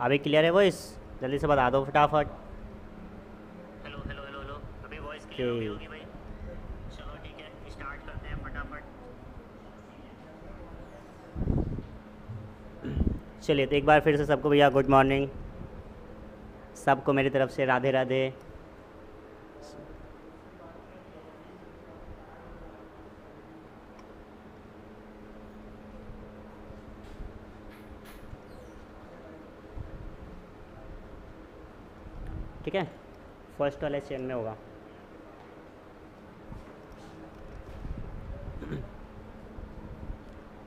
अभी क्लियर है वॉइस? जल्दी से बता दो फटाफट। Hello hello hello hello. अभी वॉइस क्लियर हो गई कि होगी भाई। चलो ठीक है, स्टार्ट करते हैं फटाफट। चलिए, तो एक बार फिर से सबको भैया गुड मॉर्निंग। सबको मेरी तरफ से राधे राधे। ठीक है, फर्स्ट वाले चेन में होगा।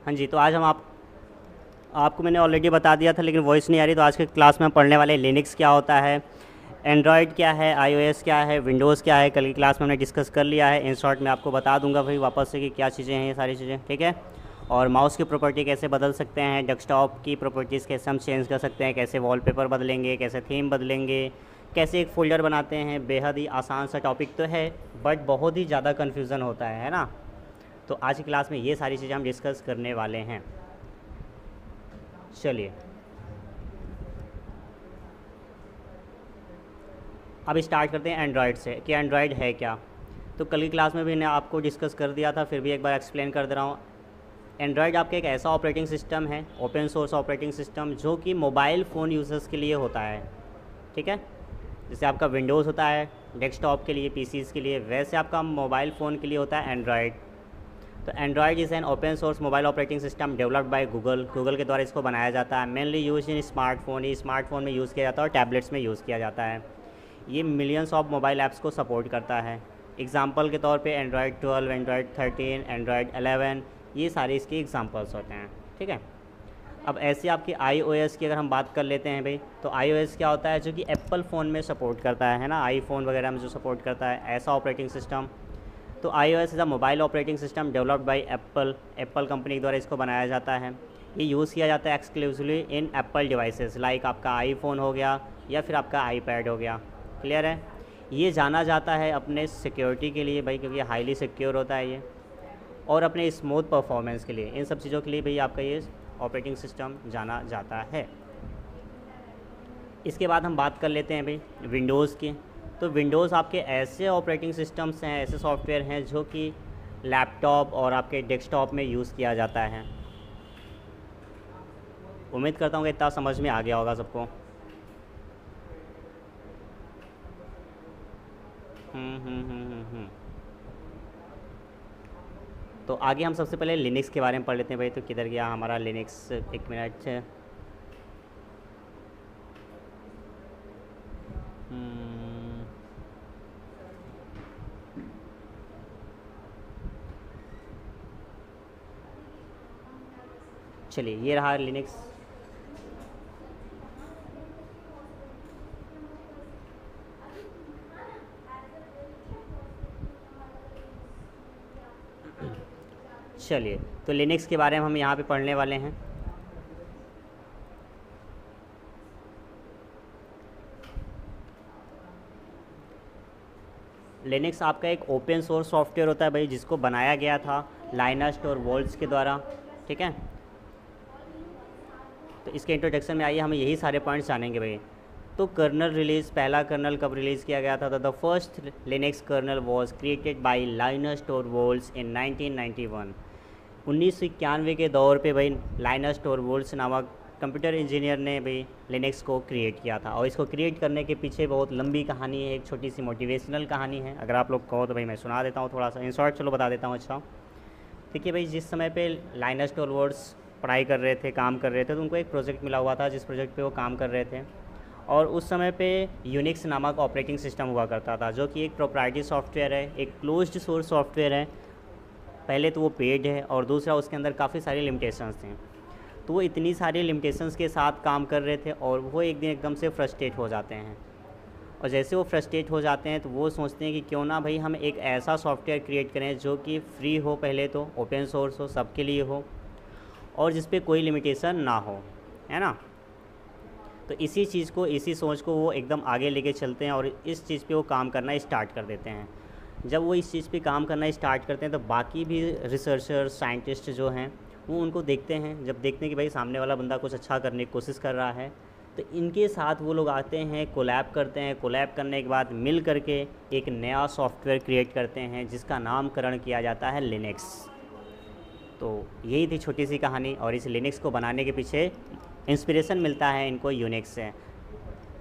हाँ जी, तो आज हम आपको मैंने ऑलरेडी बता दिया था, लेकिन वॉइस नहीं आ रही। तो आज के क्लास में हम पढ़ने वाले लिनक्स क्या होता है, एंड्रॉयड क्या है, आईओएस क्या है, विंडोज़ क्या है। कल की क्लास में हमने डिस्कस कर लिया है। इन शॉर्ट मैं आपको बता दूंगा भाई वापस से कि क्या चीज़ें हैं ये सारी चीज़ें। ठीक है, और माउस की प्रॉपर्टी कैसे बदल सकते हैं, डेस्कटॉप की प्रॉपर्टीज़ कैसे हम चेंज कर सकते हैं, कैसे वॉलपेपर बदलेंगे, कैसे थीम बदलेंगे, कैसे एक फ़ोल्डर बनाते हैं। बेहद ही आसान सा टॉपिक तो है, बट बहुत ही ज़्यादा कन्फ्यूज़न होता है ना। तो आज की क्लास में ये सारी चीज़ें हम डिस्कस करने वाले हैं। चलिए, अब स्टार्ट करते हैं एंड्रॉयड से कि एंड्रॉयड है क्या। तो कल की क्लास में भी मैंने आपको डिस्कस कर दिया था, फिर भी एक बार एक्सप्लेन कर दे रहा हूँ। एंड्रॉयड आपका एक ऐसा ऑपरेटिंग सिस्टम है, ओपन सोर्स ऑपरेटिंग सिस्टम, जो कि मोबाइल फ़ोन यूज़र्स के लिए होता है। ठीक है, जैसे आपका विंडोज़ होता है डेस्कटॉप के लिए, पीसीज़ के लिए, वैसे आपका मोबाइल फ़ोन के लिए होता है एंड्रॉयड। तो Android is an open source mobile operating system developed by Google. Google के द्वारा इसको बनाया जाता है। मेनली यूज इन स्मार्टफोन, ये स्मार्टफोन में यूज़ किया जाता है और टैबलेट्स में यूज़ किया जाता है। ये मिलियंस ऑफ मोबाइल ऐप्स को सपोर्ट करता है। एग्जांपल के तौर पे एंड्रॉयड 12, एंड्रॉयड 13, एंड्रॉयड 11, ये सारे इसके एग्जांपल्स होते हैं। ठीक है, अब ऐसे आपकी iOS की अगर हम बात कर लेते हैं भाई, तो iOS क्या होता है, जो कि एप्पल फ़ोन में सपोर्ट करता है ना, आईफोन वगैरह में जो सपोर्ट करता है, ऐसा ऑपरेटिंग सिस्टम। तो iOS is a mobile operating system developed by Apple. Apple company के द्वारा इसको बनाया जाता है। ये यूज़ किया जाता है exclusively in Apple devices, like आपका आईफोन हो गया या फिर आपका आईपैड हो गया। क्लियर है? ये जाना जाता है अपने सिक्योरिटी के लिए भाई, क्योंकि हाईली सिक्योर होता है ये, और अपने स्मूथ परफॉर्मेंस के लिए। इन सब चीज़ों के लिए भाई आपका ये ऑपरेटिंग सिस्टम जाना जाता है। इसके बाद हम बात कर लेते हैं भाई विंडोज़ की। तो विंडोज़ आपके ऐसे ऑपरेटिंग सिस्टम्स हैं, ऐसे सॉफ्टवेयर हैं जो कि लैपटॉप और आपके डेस्कटॉप में यूज़ किया जाता है। उम्मीद करता हूँ कि इतना समझ में आ गया होगा सबको। हम्म। तो आगे हम सबसे पहले लिनक्स के बारे में पढ़ लेते हैं भाई। तो किधर गया हमारा लिनक्स, एक मिनट। हम्म, चलिए, ये रहा लिनक्स। चलिए, तो लिनक्स के बारे में हम यहाँ पे पढ़ने वाले हैं। लिनक्स आपका एक ओपन सोर्स सॉफ्टवेयर होता है भाई, जिसको बनाया गया था लाइनस टॉरवॉल्ड्स के द्वारा। ठीक है, तो इसके इंट्रोडक्शन में आइए हम यही सारे पॉइंट्स जानेंगे भाई। तो कर्नल रिलीज़, पहला कर्नल कब रिलीज़ किया गया था? The first Linux kernel was created by Linus Torvalds in 1991। 1991 के दौर पे भाई लाइनस टॉरवॉल्ड्स नामक कंप्यूटर इंजीनियर ने भाई लिनक्स को क्रिएट किया था। और इसको क्रिएट करने के पीछे बहुत लंबी कहानी है, एक छोटी सी मोटिवेशनल कहानी है। अगर आप लोग कहो तो भाई मैं सुना देता हूँ थोड़ा सा, इन शॉर्ट चलो बता देता हूँ। अच्छा, देखिए भाई, जिस समय पे लाइनस टॉरवॉल्ड्स पढ़ाई कर रहे थे, काम कर रहे थे, तो उनको एक प्रोजेक्ट मिला हुआ था, जिस प्रोजेक्ट पे वो काम कर रहे थे। और उस समय पे यूनिक्स नामक ऑपरेटिंग सिस्टम हुआ करता था, जो कि एक प्रोप्राइटरी सॉफ्टवेयर है, एक क्लोज्ड सोर्स सॉफ्टवेयर है। पहले तो वो पेड है, और दूसरा उसके अंदर काफ़ी सारी लिमिटेशंस थी। तो वो इतनी सारी लिमिटेशंस के साथ काम कर रहे थे, और वो एक दिन एकदम से फ्रस्ट्रेट हो जाते हैं। और जैसे वो फ्रस्ट्रेट हो जाते हैं, तो वो सोचते हैं कि क्यों ना भाई हम एक ऐसा सॉफ्टवेयर क्रिएट करें जो कि फ्री हो, पहले तो ओपन सोर्स हो, सबके लिए हो, और जिस पे कोई लिमिटेशन ना हो, है ना। तो इसी चीज़ को, इसी सोच को वो एकदम आगे लेके चलते हैं, और इस चीज़ पे वो काम करना स्टार्ट कर देते हैं। जब वो इस चीज़ पे काम करना स्टार्ट करते हैं, तो बाकी भी रिसर्चर, साइंटिस्ट जो हैं, वो उनको देखते हैं। जब देखते हैं कि भाई सामने वाला बंदा कुछ अच्छा करने की कोशिश कर रहा है, तो इनके साथ वो लोग आते हैं, कोलैब करते हैं, कोलैब करने के बाद मिल करके एक नया सॉफ्टवेयर क्रिएट करते हैं जिसका नामकरण किया जाता है लिनक्स। तो यही थी छोटी सी कहानी, और इस लिनक्स को बनाने के पीछे इंस्पिरेशन मिलता है इनको यूनिक्स से।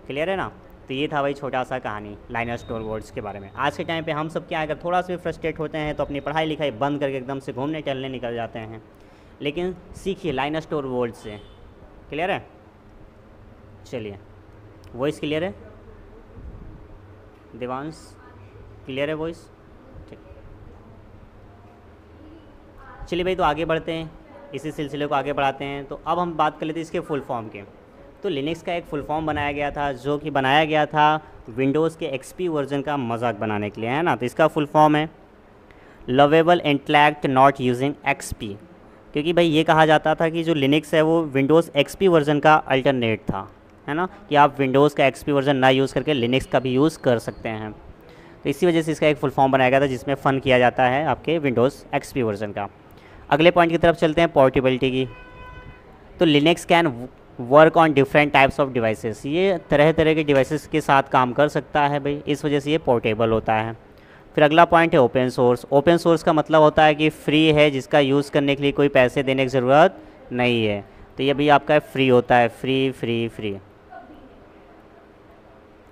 क्लियर है ना? तो ये था भाई छोटा सा कहानी लाइनस टॉरवॉल्ड्स के बारे में। आज के टाइम पे हम सब क्या, अगर थोड़ा सा भी फ्रस्ट्रेट होते हैं तो अपनी पढ़ाई लिखाई बंद करके एकदम से घूमने टहलने निकल जाते हैं, लेकिन सीखिए लाइनस टॉरवॉल्ड्स से। क्लियर है? चलिए, वॉइस क्लियर है? देवांश क्लियर है वॉइस? ठीक, चलिए भाई, तो आगे बढ़ते हैं, इसी सिलसिले को आगे बढ़ाते हैं। तो अब हम बात कर लेते हैं इसके फुल फॉर्म के। तो लिनक्स का एक फुल फॉर्म बनाया गया था, जो कि बनाया गया था विंडोज़ के एक्सपी वर्जन का मजाक बनाने के लिए, है ना। तो इसका फुल फॉर्म है lovable intellect not using XP, क्योंकि भाई ये कहा जाता था कि जो लिनक्स है वो विंडोज़ एक्सपी वर्जन का अल्टरनेट था, है ना, कि आप विंडोज़ का एक्सपी वर्जन ना यूज़ करके लिनक्स का भी यूज़ कर सकते हैं। तो इसी वजह से इसका एक फुल फॉर्म बनाया गया था जिसमें फ़न किया जाता है आपके विंडोज़ एक्सपी वर्जन का। अगले पॉइंट की तरफ चलते हैं, पोर्टेबिलिटी की। तो Linux can work on different types of devices, ये तरह तरह के डिवाइसेस के साथ काम कर सकता है भाई, इस वजह से ये पोर्टेबल होता है। फिर अगला पॉइंट है ओपन सोर्स। ओपन सोर्स का मतलब होता है कि फ्री है, जिसका यूज़ करने के लिए कोई पैसे देने की ज़रूरत नहीं है। तो ये भी आपका फ्री होता है, फ्री फ्री फ्री,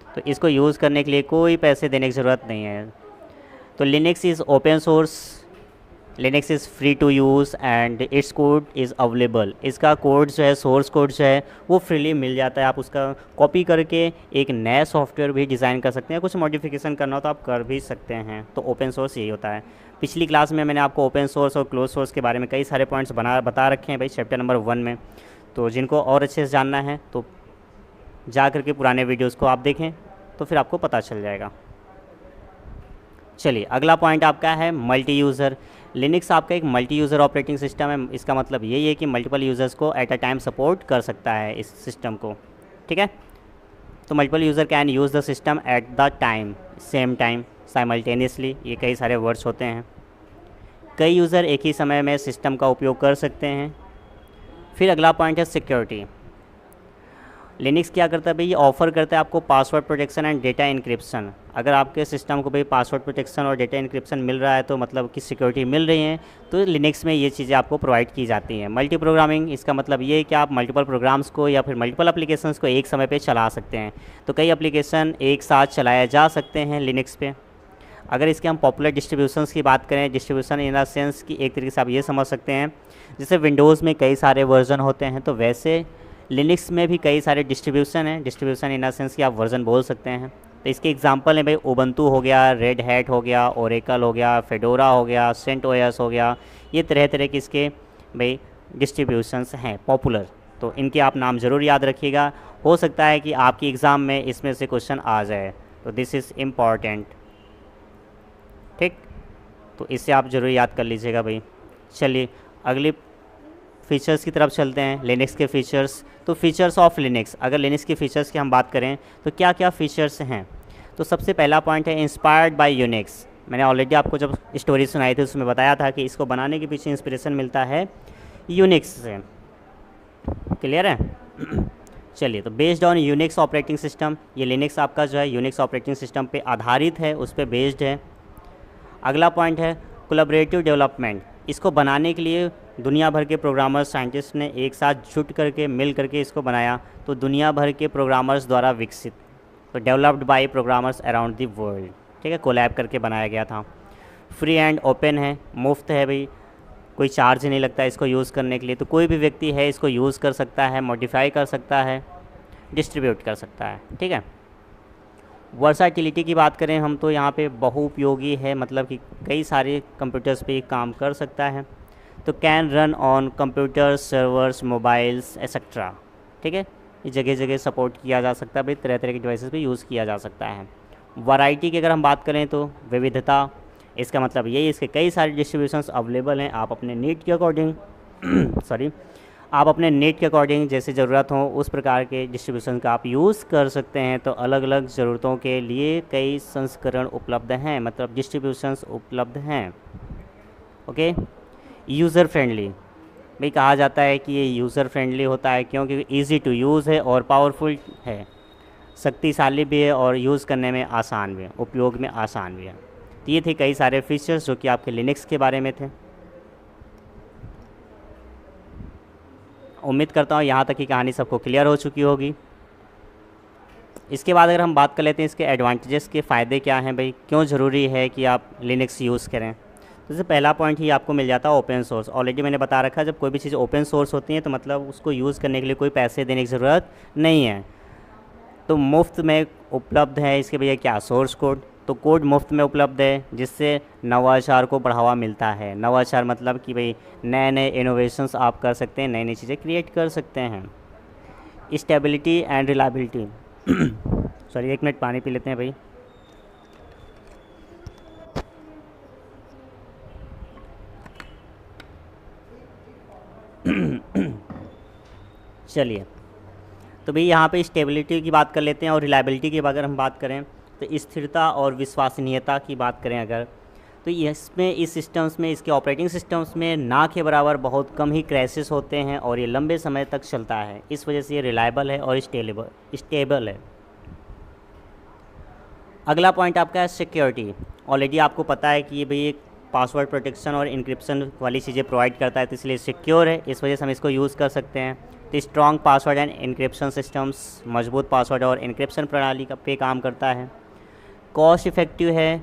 तो इसको यूज़ करने के लिए कोई पैसे देने की ज़रूरत नहीं है। तो Linux is open source, Linux is free to use and its code is available. इसका कोड जो है, सोर्स कोड जो है वो फ्रीली मिल जाता है, आप उसका कॉपी करके एक नया सॉफ्टवेयर भी डिज़ाइन कर सकते हैं, कुछ मॉडिफिकेशन करना हो तो आप कर भी सकते हैं। तो ओपन सोर्स यही होता है। पिछली क्लास में मैंने आपको ओपन सोर्स और क्लोज सोर्स के बारे में कई सारे पॉइंट्स बता रखे हैं भाई, चैप्टर नंबर 1 में। तो जिनको और अच्छे से जानना है तो जा करके पुराने वीडियोज़ को आप देखें, तो फिर आपको पता चल जाएगा। चलिए, अगला पॉइंट आपका है मल्टी यूज़र। लिनक्स आपका एक मल्टी यूज़र ऑपरेटिंग सिस्टम है। इसका मतलब यही है कि मल्टीपल यूज़र्स को एट अ टाइम सपोर्ट कर सकता है इस सिस्टम को, ठीक है। तो multiple user can use the system at the time, same time, simultaneously, ये कई सारे वर्ड्स होते हैं। कई यूज़र एक ही समय में सिस्टम का उपयोग कर सकते हैं। फिर अगला पॉइंट है सिक्योरिटी। लिनक्स क्या करता है भाई, ये ऑफ़र करता है आपको password protection and data encryption. अगर आपके सिस्टम को भाई पासवर्ड प्रोटेक्शन और डेटा इनक्रिप्शन मिल रहा है तो मतलब कि सिक्योरिटी मिल रही है, तो लिनक्स में ये चीज़ें आपको प्रोवाइड की जाती हैं। मल्टी प्रोग्रामिंग, इसका मतलब ये है कि आप मल्टीपल प्रोग्राम्स को या फिर मल्टीपल एप्लीकेशंस को एक समय पे चला सकते हैं। तो कई एप्लीकेशन एक साथ चलाए जा सकते हैं लिनक्स पे। अगर इसके हम पॉपुलर डिस्ट्रीब्यूशंस की बात करें, डिस्ट्रीब्यूशन इन द सेंस कि एक तरीके से आप ये समझ सकते हैं जैसे विंडोज़ में कई सारे वर्जन होते हैं, तो वैसे लिनक्स में भी कई सारे डिस्ट्रीब्यूशन हैं। डिस्ट्रीब्यूशन इन द सेंस कि आप वर्जन बोल सकते हैं। तो इसके एग्जांपल हैं भाई, उबंटू हो गया, रेड हैट हो गया, ओरेकल हो गया, फेडोरा हो गया, सेंट ओएस हो गया। ये तरह तरह के इसके भाई डिस्ट्रीब्यूशंस हैं पॉपुलर, तो इनके आप नाम ज़रूर याद रखिएगा। हो सकता है कि आपकी एग्ज़ाम में इसमें से क्वेश्चन आ जाए, तो दिस इज़ इम्पॉर्टेंट, ठीक। तो इससे आप ज़रूर याद कर लीजिएगा भाई। चलिए, अगली फीचर्स की तरफ चलते हैं, लिनक्स के फीचर्स। तो फीचर्स ऑफ लिनक्स, अगर लिनक्स के फीचर्स की हम बात करें तो क्या क्या फीचर्स हैं। तो सबसे पहला पॉइंट है इंस्पायर्ड बाय यूनिक्स। मैंने ऑलरेडी आपको जब स्टोरी सुनाई थी उसमें बताया था कि इसको बनाने के पीछे इंस्पिरेशन मिलता है यूनिक्स से। क्लियर है? चलिए, तो based on Unix operating system, ये लिनक्स आपका जो है यूनिक्स ऑपरेटिंग सिस्टम पे आधारित है, उस पर बेस्ड है। अगला पॉइंट है कोलैबोरेटिव डेवलपमेंट। इसको बनाने के लिए दुनिया भर के प्रोग्रामर्स, साइंटिस्ट ने एक साथ जुट करके मिल करके इसको बनाया, तो दुनिया भर के प्रोग्रामर्स द्वारा विकसित, तो developed by programmers around the world, ठीक है, कोलैब करके बनाया गया था। फ्री एंड ओपन है, मुफ्त है भाई, कोई चार्ज नहीं लगता इसको यूज़ करने के लिए, तो कोई भी व्यक्ति है इसको यूज़ कर सकता है, मॉडिफाई कर सकता है, डिस्ट्रीब्यूट कर सकता है, ठीक है। वर्साटिलिटी की बात करें हम तो यहाँ पे बहुउपयोगी है, मतलब कि कई सारे कंप्यूटर्स पे काम कर सकता है। तो can run on computer, servers, mobiles etcetera, ठीक है, ये जगह जगह सपोर्ट किया जा सकता है भाई, तरह तरह के डिवाइसेस पे यूज़ किया जा सकता है। वैरायटी की अगर हम बात करें तो विविधता, इसका मतलब यही, इसके कई सारे डिस्ट्रीब्यूशंस अवेलेबल हैं, आप अपने नीड के अकॉर्डिंग आप अपने नीड के अकॉर्डिंग जैसे ज़रूरत हो उस प्रकार के डिस्ट्रीब्यूशन का आप यूज़ कर सकते हैं। तो अलग अलग ज़रूरतों के लिए कई संस्करण उपलब्ध हैं, मतलब डिस्ट्रीब्यूशंस उपलब्ध हैं। ओके, यूज़र फ्रेंडली, भाई कहा जाता है कि ये यूज़र फ्रेंडली होता है क्योंकि इजी टू यूज़ है और पावरफुल है, शक्तिशाली भी है और यूज़ करने में आसान भी है, उपयोग में आसान भी है। तो ये थे कई सारे फीचर्स जो कि आपके लिनक्स के बारे में थे। उम्मीद करता हूँ यहाँ तक की कहानी सबको क्लियर हो चुकी होगी। इसके बाद अगर हम बात कर लेते हैं इसके एडवांटेजेस के फ़ायदे क्या हैं भाई, क्यों ज़रूरी है कि आप लिनक्स यूज़ करें। तो जैसे पहला पॉइंट ही आपको मिल जाता है ओपन सोर्स। ऑलरेडी मैंने बता रखा है जब कोई भी चीज़ ओपन सोर्स होती है तो मतलब उसको यूज़ करने के लिए कोई पैसे देने की ज़रूरत नहीं है, तो मुफ्त में उपलब्ध है इसके भैया क्या सोर्स कोड। तो कोड मुफ्त में उपलब्ध है जिससे नवाचार को बढ़ावा मिलता है। नवाचार मतलब कि भाई नए नए इनोवेशंस आप कर सकते हैं, नई नई चीज़ें क्रिएट कर सकते हैं। स्टेबिलिटी एंड रिलायबिलिटी सॉरी, एक मिनट पानी पी लेते हैं भाई। चलिए, तो भाई यहाँ पे स्टेबिलिटी की बात कर लेते हैं और रिलायबिलिटी की अगर हम बात करें तो स्थिरता और विश्वसनीयता की बात करें अगर, तो इसमें इस सिस्टम्स में, इसके ऑपरेटिंग सिस्टम्स में ना के बराबर बहुत कम ही क्रैशेस होते हैं और ये लंबे समय तक चलता है। इस वजह से ये रिलायबल है और स्टेबल है। अगला पॉइंट आपका है सिक्योरिटी। ऑलरेडी आपको पता है कि ये भाई एक पासवर्ड प्रोटेक्शन और इंक्रिप्शन वाली चीज़ें प्रोवाइड करता है, तो इसलिए सिक्योर है, इस वजह से हम इसको यूज़ कर सकते हैं। तो strong password and encryption systems, मजबूत पासवर्ड और इंक्रिप्शन प्रणाली का पे काम करता है। कॉस्ट इफ़ेक्टिव है,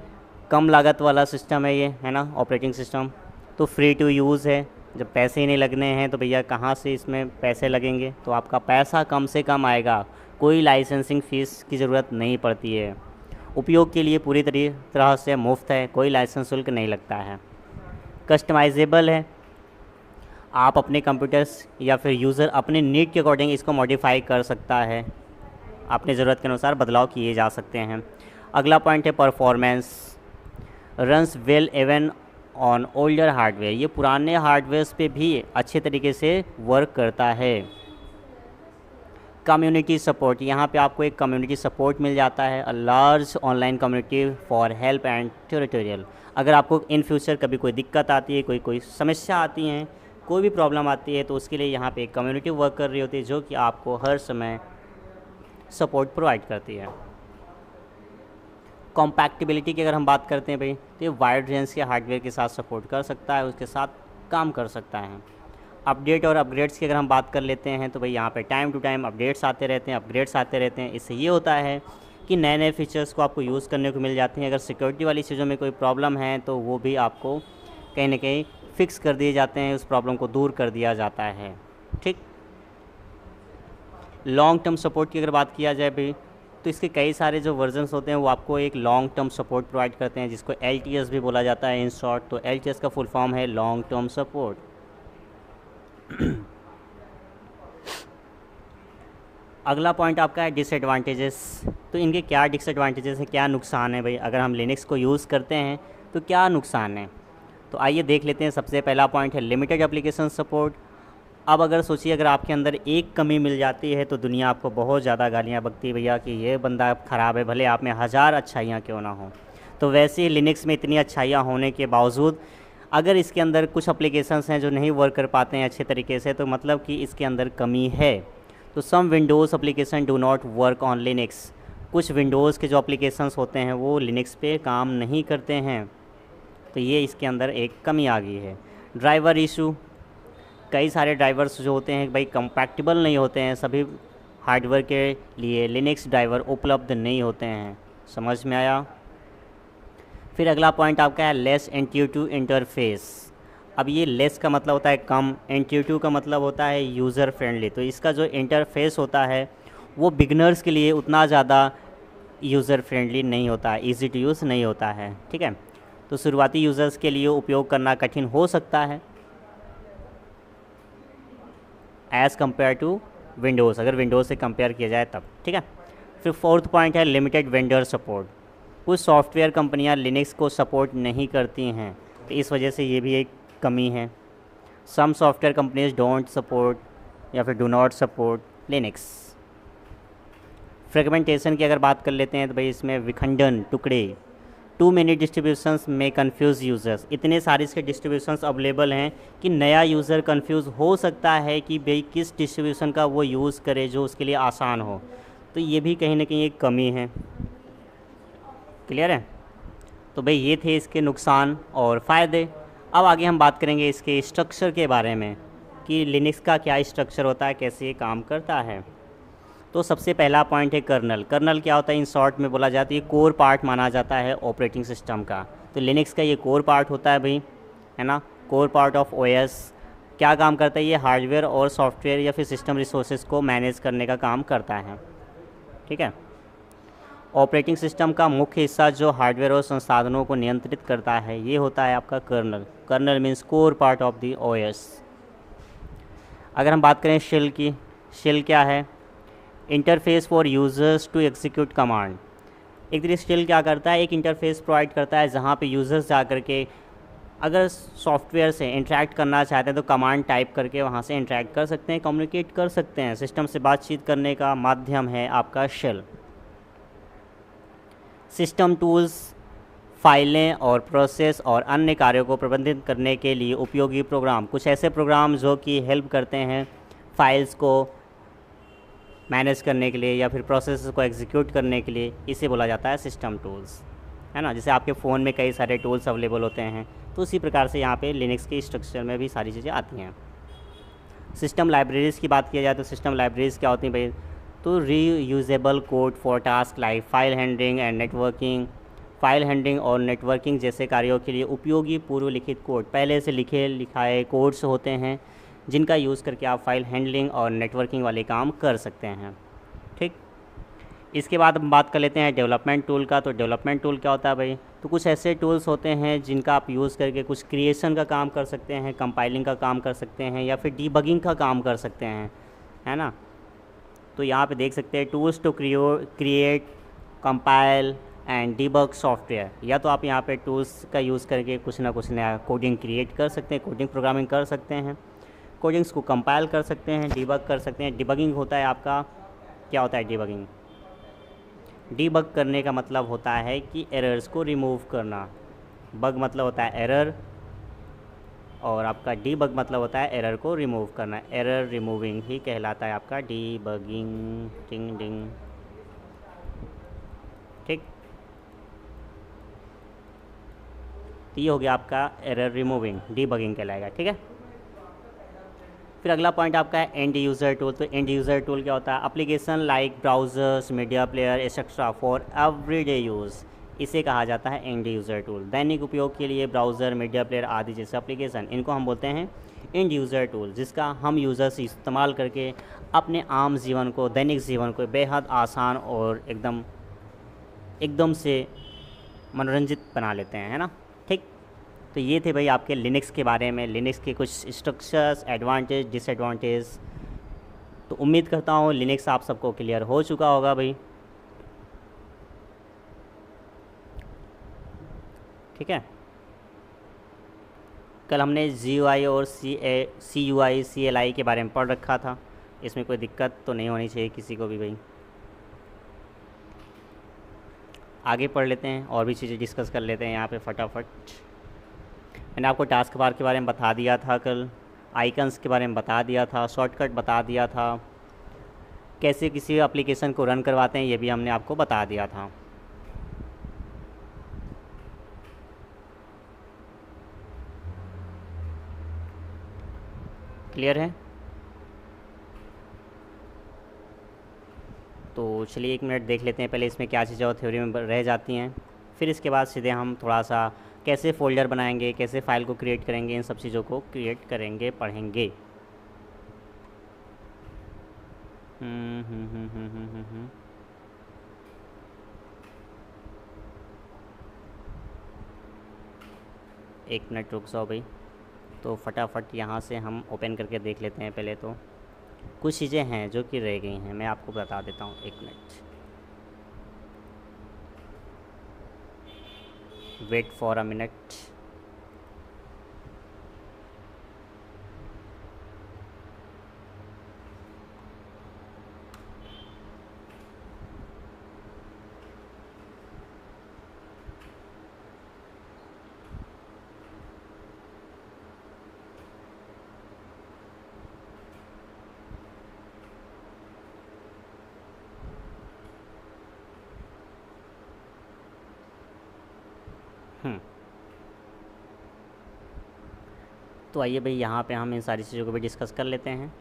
कम लागत वाला सिस्टम है ये, है ना, ऑपरेटिंग सिस्टम। तो फ्री टू यूज़ है, जब पैसे ही नहीं लगने हैं तो भैया कहाँ से इसमें पैसे लगेंगे, तो आपका पैसा कम से कम आएगा, कोई लाइसेंसिंग फ़ीस की ज़रूरत नहीं पड़ती है। उपयोग के लिए पूरी तरह से मुफ्त है, कोई लाइसेंस शुल्क नहीं लगता है। कस्टमाइजेबल है, आप अपने कंप्यूटर्स या फिर यूज़र अपने नीड के अकॉर्डिंग इसको मॉडिफाई कर सकता है, अपने ज़रूरत के अनुसार बदलाव किए जा सकते हैं। अगला पॉइंट है performance. Runs well even on older hardware, ये पुराने हार्डवेयर्स पे भी अच्छे तरीके से वर्क करता है। कम्युनिटी सपोर्ट, यहाँ पे आपको एक कम्युनिटी सपोर्ट मिल जाता है, a large online community for help and tutorial. अगर आपको इन फ्यूचर कभी कोई दिक्कत आती है, कोई समस्या आती है, कोई भी प्रॉब्लम आती है, तो उसके लिए यहाँ पे एक कम्युनिटी वर्क कर रही होती है जो कि आपको हर समय सपोर्ट प्रोवाइड करती है। कॉम्पैक्टिबिलिटी की अगर हम बात करते हैं भाई, तो ये वाइड रेंज के हार्डवेयर के साथ सपोर्ट कर सकता है, उसके साथ काम कर सकता है। अपडेट और अपग्रेड्स की अगर हम बात कर लेते हैं तो भाई यहाँ पे टाइम टू टाइम अपडेट्स आते रहते हैं, अपग्रेड्स आते रहते हैं। इससे ये होता है कि नए नए फीचर्स को आपको यूज़ करने को मिल जाते हैं। अगर सिक्योरिटी वाली चीज़ों में कोई प्रॉब्लम है तो वो भी आपको कहीं ना कहीं फिक्स कर दिए जाते हैं, उस प्रॉब्लम को दूर कर दिया जाता है। ठीक, लॉन्ग टर्म सपोर्ट की अगर बात किया जाए भाई, तो इसके कई सारे जो वर्जन्स होते हैं वो आपको एक लॉन्ग टर्म सपोर्ट प्रोवाइड करते हैं, जिसको LTS भी बोला जाता है इन शॉर्ट। तो LTS का फुल फॉर्म है लॉन्ग टर्म सपोर्ट। अगला पॉइंट आपका है डिसएडवांटेजेस। तो इनके क्या डिसएडवांटेजेस हैं, क्या नुकसान है भाई, अगर हम लिनक्स को यूज़ करते हैं तो क्या नुकसान है। तो आइए देख लेते हैं। सबसे पहला पॉइंट है लिमिटेड एप्लीकेशन सपोर्ट। अब अगर सोचिए अगर आपके अंदर एक कमी मिल जाती है तो दुनिया आपको बहुत ज़्यादा गालियाँ बकती है भैया कि ये बंदा ख़राब है, भले आप में 1000 अच्छाइयाँ क्यों ना हो। तो वैसे ही लिनक्स में इतनी अच्छाइयाँ होने के बावजूद अगर इसके अंदर कुछ एप्लीकेशंस हैं जो नहीं वर्क कर पाते हैं अच्छे तरीके से, तो मतलब कि इसके अंदर कमी है। तो some Windows application do not work on Linux. कुछ विंडोज़ के जो एप्लीकेशंस होते हैं वो लिनक्स पे काम नहीं करते हैं, तो ये इसके अंदर एक कमी आ गई है। ड्राइवर इशू, कई सारे ड्राइवर्स जो होते हैं भाई कंपैटिबल नहीं होते हैं, सभी हार्डवेयर के लिए लिनक्स ड्राइवर उपलब्ध नहीं होते हैं। समझ में आया। फिर अगला पॉइंट आपका है लेस इंट्यूटिव इंटरफेस। अब ये लेस का मतलब होता है कम, इंट्यूटिव का मतलब होता है यूज़र फ्रेंडली। तो इसका जो इंटरफेस होता है वो बिगनर्स के लिए उतना ज़्यादा यूज़र फ्रेंडली नहीं होता है, ईजी टू यूज़ नहीं होता है। ठीक है, तो शुरुआती यूज़र्स के लिए उपयोग करना कठिन हो सकता है एज़ कम्पेयर टू विंडोज़, अगर विंडोज़ से कंपेयर किया जाए तब। ठीक है, फिर फोर्थ पॉइंट है लिमिटेड वेंडर सपोर्ट। कुछ सॉफ्टवेयर कंपनियां लिनक्स को सपोर्ट नहीं करती हैं, तो इस वजह से ये भी एक कमी है। Some software companies don't support या फिर do not support Linux. Fragmentation की अगर बात कर लेते हैं तो भाई इसमें विखंडन, टू मेनी डिस्ट्रीब्यूशंस में कंफ्यूज यूज़र्स, इतने सारे इसके डिस्ट्रीब्यूशंस अवेलेबल हैं कि नया यूज़र कंफ्यूज हो सकता है कि भाई किस डिस्ट्रीब्यूशन का वो यूज़ करे जो उसके लिए आसान हो। तो ये भी कहीं ना कहीं एक कमी है। क्लियर है? तो भाई ये थे इसके नुकसान और फ़ायदे। अब आगे हम बात करेंगे इसके स्ट्रक्चर के बारे में कि लिनक्स का क्या स्ट्रक्चर होता है, कैसे ये काम करता है। तो सबसे पहला पॉइंट है कर्नल। कर्नल क्या होता है, इन शॉर्ट में बोला जाता है, ये कोर पार्ट माना जाता है ऑपरेटिंग सिस्टम का। तो लिनक्स का ये कोर पार्ट होता है भाई, है ना, कोर पार्ट ऑफ ओएस। क्या काम करता है, ये हार्डवेयर और सॉफ्टवेयर या फिर सिस्टम रिसोर्सेज को मैनेज करने का काम करता है। ठीक है। ऑपरेटिंग सिस्टम का मुख्य हिस्सा जो हार्डवेयर और संसाधनों को नियंत्रित करता है ये होता है आपका kernel. Kernel means core part of the OS. अगर हम बात करें शेल की, शेल क्या है, interface for users to execute command. एक तरीके से शेल क्या करता है, एक इंटरफेस प्रोवाइड करता है जहाँ पे यूज़र्स जा करके अगर सॉफ्टवेयर से इंटरेक्ट करना चाहते हैं तो कमांड टाइप करके वहाँ से इंटरेक्ट कर सकते हैं, कम्युनिकेट कर सकते हैं। सिस्टम से बातचीत करने का माध्यम है आपका शेल। सिस्टम टूल्स, फाइलें और प्रोसेस और अन्य कार्यों को प्रबंधित करने के लिए उपयोगी प्रोग्राम, कुछ ऐसे प्रोग्राम जो कि हेल्प करते हैं फाइल्स को मैनेज करने के लिए या फिर प्रोसेस को एग्जीक्यूट करने के लिए, इसे बोला जाता है सिस्टम टूल्स, है ना। जैसे आपके फ़ोन में कई सारे टूल्स अवेलेबल होते हैं, तो उसी प्रकार से यहाँ पे लिनक्स के स्ट्रक्चर में भी सारी चीज़ें आती हैं। सिस्टम लाइब्रेरीज़ की बात किया जाए तो सिस्टम लाइब्रेरीज़ क्या होती हैं भाई, तो reusable code for task like file handling and networking. File handling और नेटवर्किंग जैसे कार्यों के लिए उपयोगी पूर्व लिखित कोड, पहले से लिखाए कोड्स होते हैं जिनका यूज़ करके आप फाइल हैंडलिंग और नेटवर्किंग वाले काम कर सकते हैं। ठीक। इसके बाद हम बात कर लेते हैं डेवलपमेंट टूल का। तो डेवलपमेंट टूल क्या होता है भाई, तो कुछ ऐसे टूल्स होते हैं जिनका आप यूज़ करके कुछ क्रिएशन का काम कर सकते हैं, कंपाइलिंग का काम कर सकते हैं या फिर डीबगिंग का काम कर सकते हैं, है ना। तो यहाँ पे देख सकते हैं tools to create, compile and debug software. या तो आप यहाँ पे टूल्स का यूज़ करके कुछ ना कुछ नया कोडिंग क्रिएट कर सकते हैं, कोडिंग प्रोग्रामिंग कर सकते हैं, कोडिंग्स को कंपाइल कर सकते हैं, डीबग कर सकते हैं। डिबगिंग होता है आपका, क्या होता है डिबगिंग, डीबग करने का मतलब होता है कि एरर्स को रिमूव करना। बग मतलब होता है एरर और आपका डीबग मतलब होता है एरर को रिमूव करना। एरर रिमूविंग ही कहलाता है आपका डीबगिंग। टिंग डिंग। ठीक। तो ये हो गया आपका एरर रिमूविंग, डीबगिंग कहलाएगा। ठीक है। फिर अगला पॉइंट आपका है एंड यूज़र टूल। तो एंड यूज़र टूल क्या होता है, application like browsers, media player etcetera for everyday use, इसे कहा जाता है एंड यूज़र टूल। दैनिक उपयोग के लिए ब्राउज़र, मीडिया प्लेयर आदि जैसे एप्लीकेशन, इनको हम बोलते हैं एंड यूज़र टूल, जिसका हम यूज़र्स इस्तेमाल करके अपने आम जीवन को, दैनिक जीवन को बेहद आसान और एकदम से मनोरंजित बना लेते हैं, है ना। ठीक। तो ये थे भाई आपके लिनक्स के बारे में, लिनक्स के कुछ स्ट्रक्चर्स, एडवांटेज, डिसएडवांटेज। तो उम्मीद करता हूँ लिनक्स आप सबको क्लियर हो चुका होगा भाई। ठीक है। कल हमने GUI और CUI CLI के बारे में पढ़ रखा था, इसमें कोई दिक्कत तो नहीं होनी चाहिए किसी को भी भाई। आगे पढ़ लेते हैं और भी चीज़ें डिस्कस कर लेते हैं यहाँ पे फटाफट। मैंने आपको टास्क बार के बारे में बता दिया था कल, आइकन्स के बारे में बता दिया था, शॉर्टकट बता दिया था, कैसे किसी एप्लीकेशन को रन करवाते हैं ये भी हमने आपको बता दिया था। क्लियर है? तो चलिए 1 मिनट देख लेते हैं पहले इसमें क्या चीज़ें और थ्योरी में रह जाती हैं, फिर इसके बाद सीधे हम थोड़ा सा कैसे फ़ोल्डर बनाएंगे, कैसे फ़ाइल को क्रिएट करेंगे, इन सब चीज़ों को क्रिएट करेंगे, पढ़ेंगे। एक मिनट रुक जाओ भाई। तो फटाफट यहाँ से हम ओपन करके देख लेते हैं। पहले तो कुछ चीज़ें हैं जो कि रह गई हैं, मैं आपको बता देता हूँ। 1 minute wait for a minute. तो आइए भाई यहाँ पे हम इन सारी चीज़ों को भी डिस्कस कर लेते हैं।